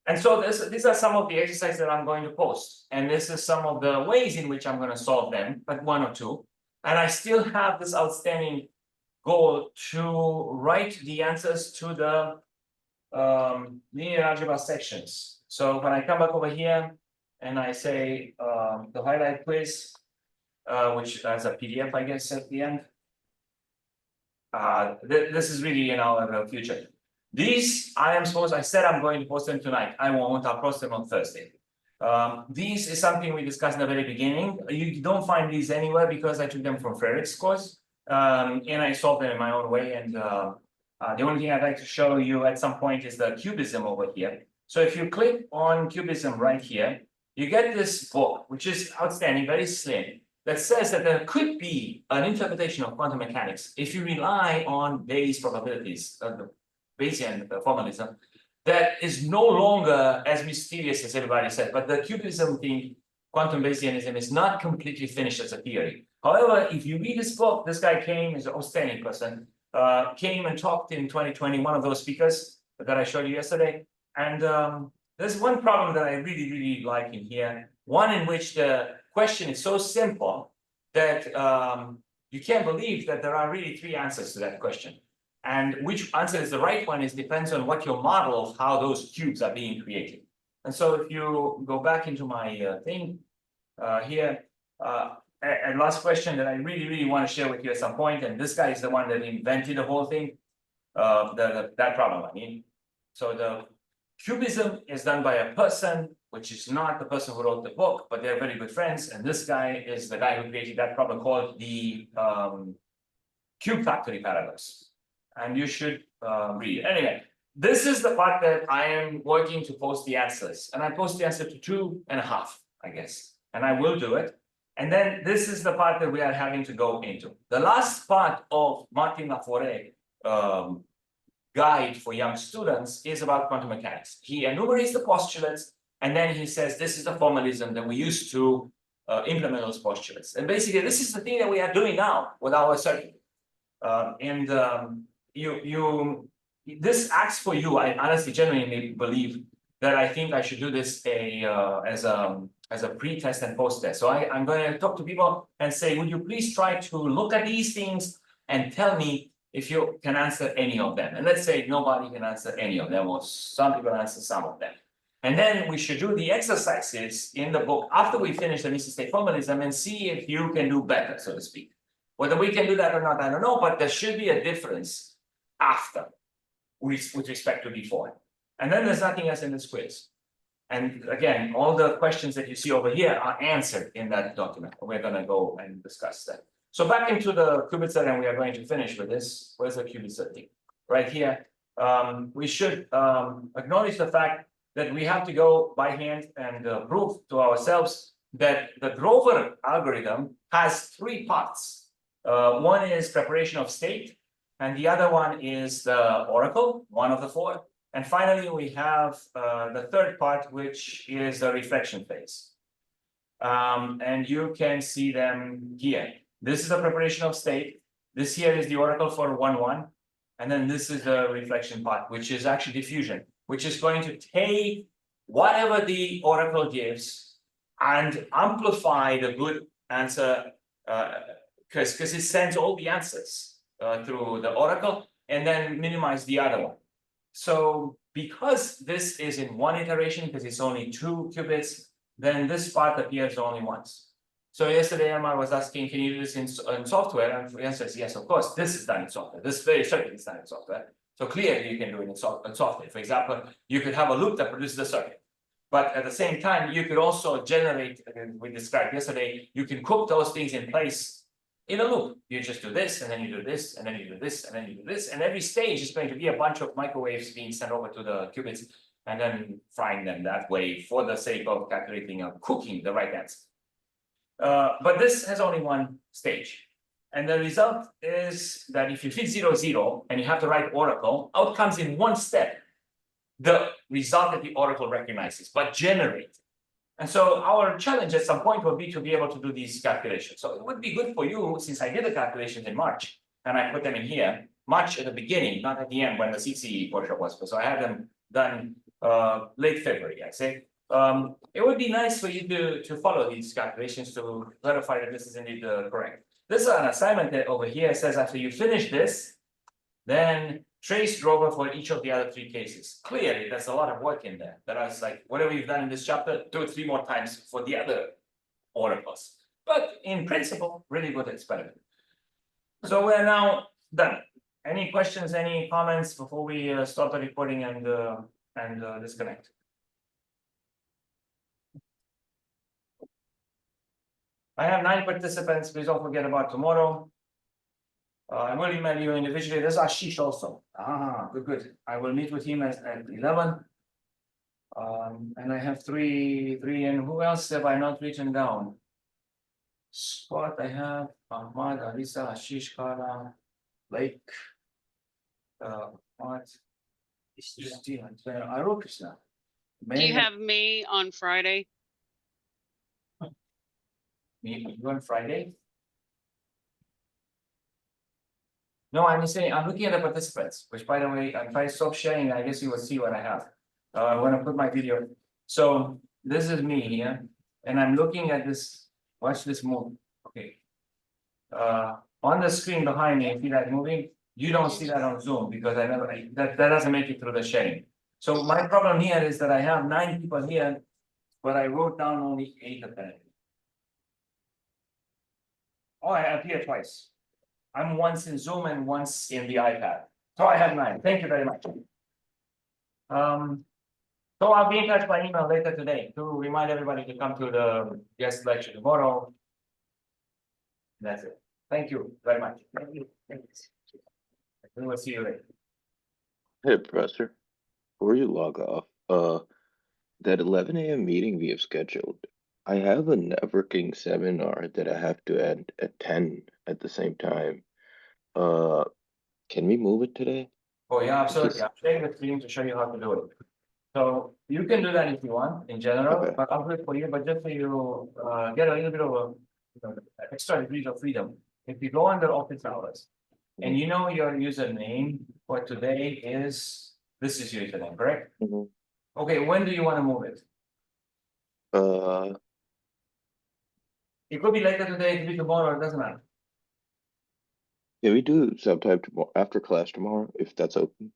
And so these are some of the exercises that I'm going to post. And this is some of the ways in which I'm going to solve them, but 1 or 2. And I still have this outstanding goal to write the answers to the linear algebra sections. So when I come back over here and I say the highlight quiz, which has a PDF, I guess, at the end. This is really in our future. These I said I'm going to post them tonight. I won't, I'll post them on Thursday. These is something we discussed in the very beginning. You don't find these anywhere because I took them from Frederick's course. And I solved them in my own way. And the only thing I'd like to show you at some point is the cubism over here. So if you click on cubism right here, you get this book, which is outstanding, very slim, that says that there could be an interpretation of quantum mechanics if you rely on Bayes probabilities, the Bayesian formalism, that is no longer as mysterious as everybody said. But the cubism thing, quantum Bayesianism, is not completely finished as a theory. However, if you read this book, this guy came, is an outstanding person, came and talked in 2020, one of those speakers that I showed you yesterday. And there's one problem that I really like in here. One in which the question is so simple that you can't believe that there are really three answers to that question. And which answer is the right one depends on what your model of how those cubes are being created. And so if you go back into my thing here, and last question that I really want to share with you at some point, and this guy is the one that invented the whole thing, that problem, I mean. So the cubism is done by a person, which is not the person who wrote the book, but they're very good friends. And this guy is the guy who created that problem called the cube factory paradox. And you should read it. Anyway, this is the part that I am working to post the answers. And I post the answer to 2.5, I guess. And I will do it. And then this is the part that we are having to go into. The last part of Martin Laforet guide for young students is about quantum mechanics. He enumerates the postulates, and then he says, this is the formalism that we use to implement those postulates. And basically, this is the thing that we are doing now with our circuit. This acts for you. I honestly, genuinely believe that I think I should do this as a pre-test and post-test. So I'm going to talk to people and say, would you please try to look at these things and tell me if you can answer any of them. And let's say nobody can answer any of them, or some people answer some of them. And then we should do the exercises in the book after we finish the Mr. State formalism and see if you can do better, so to speak. Whether we can do that or not, I don't know, but there should be a difference after with respect to before. And then there's nothing else in this quiz. And again, all the questions that you see over here are answered in that document. We're going to go and discuss that. So back into the qubit set, and we are going to finish with this. Where's the qubit set thing? Right here. We should acknowledge the fact that we have to go by hand and prove to ourselves that the Grover algorithm has three parts. One is preparation of state, and the other one is the oracle, one of the four. And finally, we have the third part, which is the reflection phase. And you can see them here. This is the preparation of state. This here is the oracle for 1-1. And then this is the reflection part, which is actually diffusion, which is going to take whatever the oracle gives and amplify the good answer, because it sends all the answers through the oracle and then minimize the other one. So because this is in one iteration, because it's only 2 qubits, then this part appears only once. So yesterday, Emma was asking, can you do this in software? And the answer is yes, of course. This is done in software. This very circuit is done in software. So clearly, you can do it in software. For example, you could have a loop that produces a circuit. But at the same time, you could also generate, we described yesterday, you can cook those things in place in a loop. You just do this, and then you do this, and then you do this, and then you do this. And every stage is going to be a bunch of microwaves being sent over to the qubits and then frying them that way for the sake of calculating or cooking the right answer. But this has only one stage. And the result is that if you fit 0, 0, and you have to write oracle, out comes in one step the result that the oracle recognizes, but generate. And so our challenge at some point will be to be able to do these calculations. So it would be good for you, since I did the calculations in March, and I put them in here, March at the beginning, not at the end when the CCE workshop was. So I had them done late February, I say. It would be nice for you to follow these calculations to verify that this is indeed correct. This is an assignment that over here says after you finish this, then trace Drover for each of the other 3 cases. Clearly, there's a lot of work in there. That I was like, whatever you've done in this chapter, do it 3 more times for the other oracles. But in principle, really good experiment. So we're now done. Any questions, any comments before we start the recording and disconnect? I have 9 participants. Please don't forget about tomorrow. I will email you individually. There's Ashish also. Good. I will meet with him at 11. And I have three, and who else have I not written down? Scott, I have Ahmad, Alisa, Ashish, Kara, Lake. What? I wrote Krishna. Do you have me on Friday? Me, you on Friday? No, I'm saying, I'm looking at the participants, which by the way, if I stop sharing, I guess you will see what I have. I want to put my video. So this is me here, and I'm looking at this, watch this move, okay. On the screen behind me, see that moving? You don't see that on Zoom because that doesn't make it through the sharing. So my problem here is that I have 9 people here, but I wrote down only 8 of them. Oh, I appear twice. I'm once in Zoom and once in the iPad. So I have 9. Thank you very much. So I'll be in touch by email later today to remind everybody to come to the guest lecture tomorrow. That's it. Thank you very much. Thank you. Thanks. We will see you later. Hey, Professor, before you log off, that 11 a.m. meeting we have scheduled, I have a networking seminar that I have to attend at the same time. Can we move it today? Oh, yeah, absolutely. I'm sharing the screen to show you how to do it. So you can do that if you want in general, Okay. but I'll do it for you, but just so you get a little bit of a extra degrees of freedom. If you go under office hours and you know your username for today is, this is your username, correct? Mhm. Okay, when do you want to move it? It could be later today, it could be tomorrow, it doesn't matter. Can we do sometime tomorrow after class tomorrow, if that's open?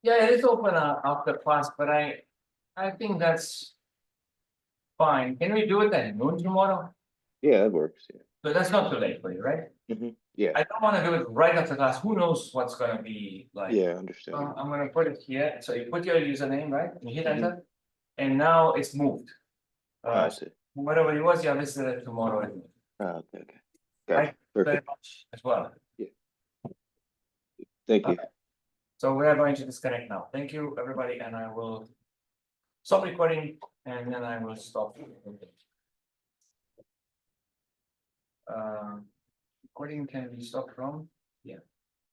Yeah, it is open after class, but I think that's fine. Can we do it at noon tomorrow? Yeah, that works. So that's not too late for you, right? Yeah, I don't want to do it right after class. Who knows what's gonna be like? yeah, understand. I'm gonna put it here. So you put your username, right? You hit enter. And now it's moved. I see. Whatever it was, you listed it tomorrow. Okay. Right, Gotcha. very Perfect. much as well. Thank you. So we are going to disconnect now. Thank you, everybody, and I will stop recording and then I will stop. Recording can be stopped from, yeah.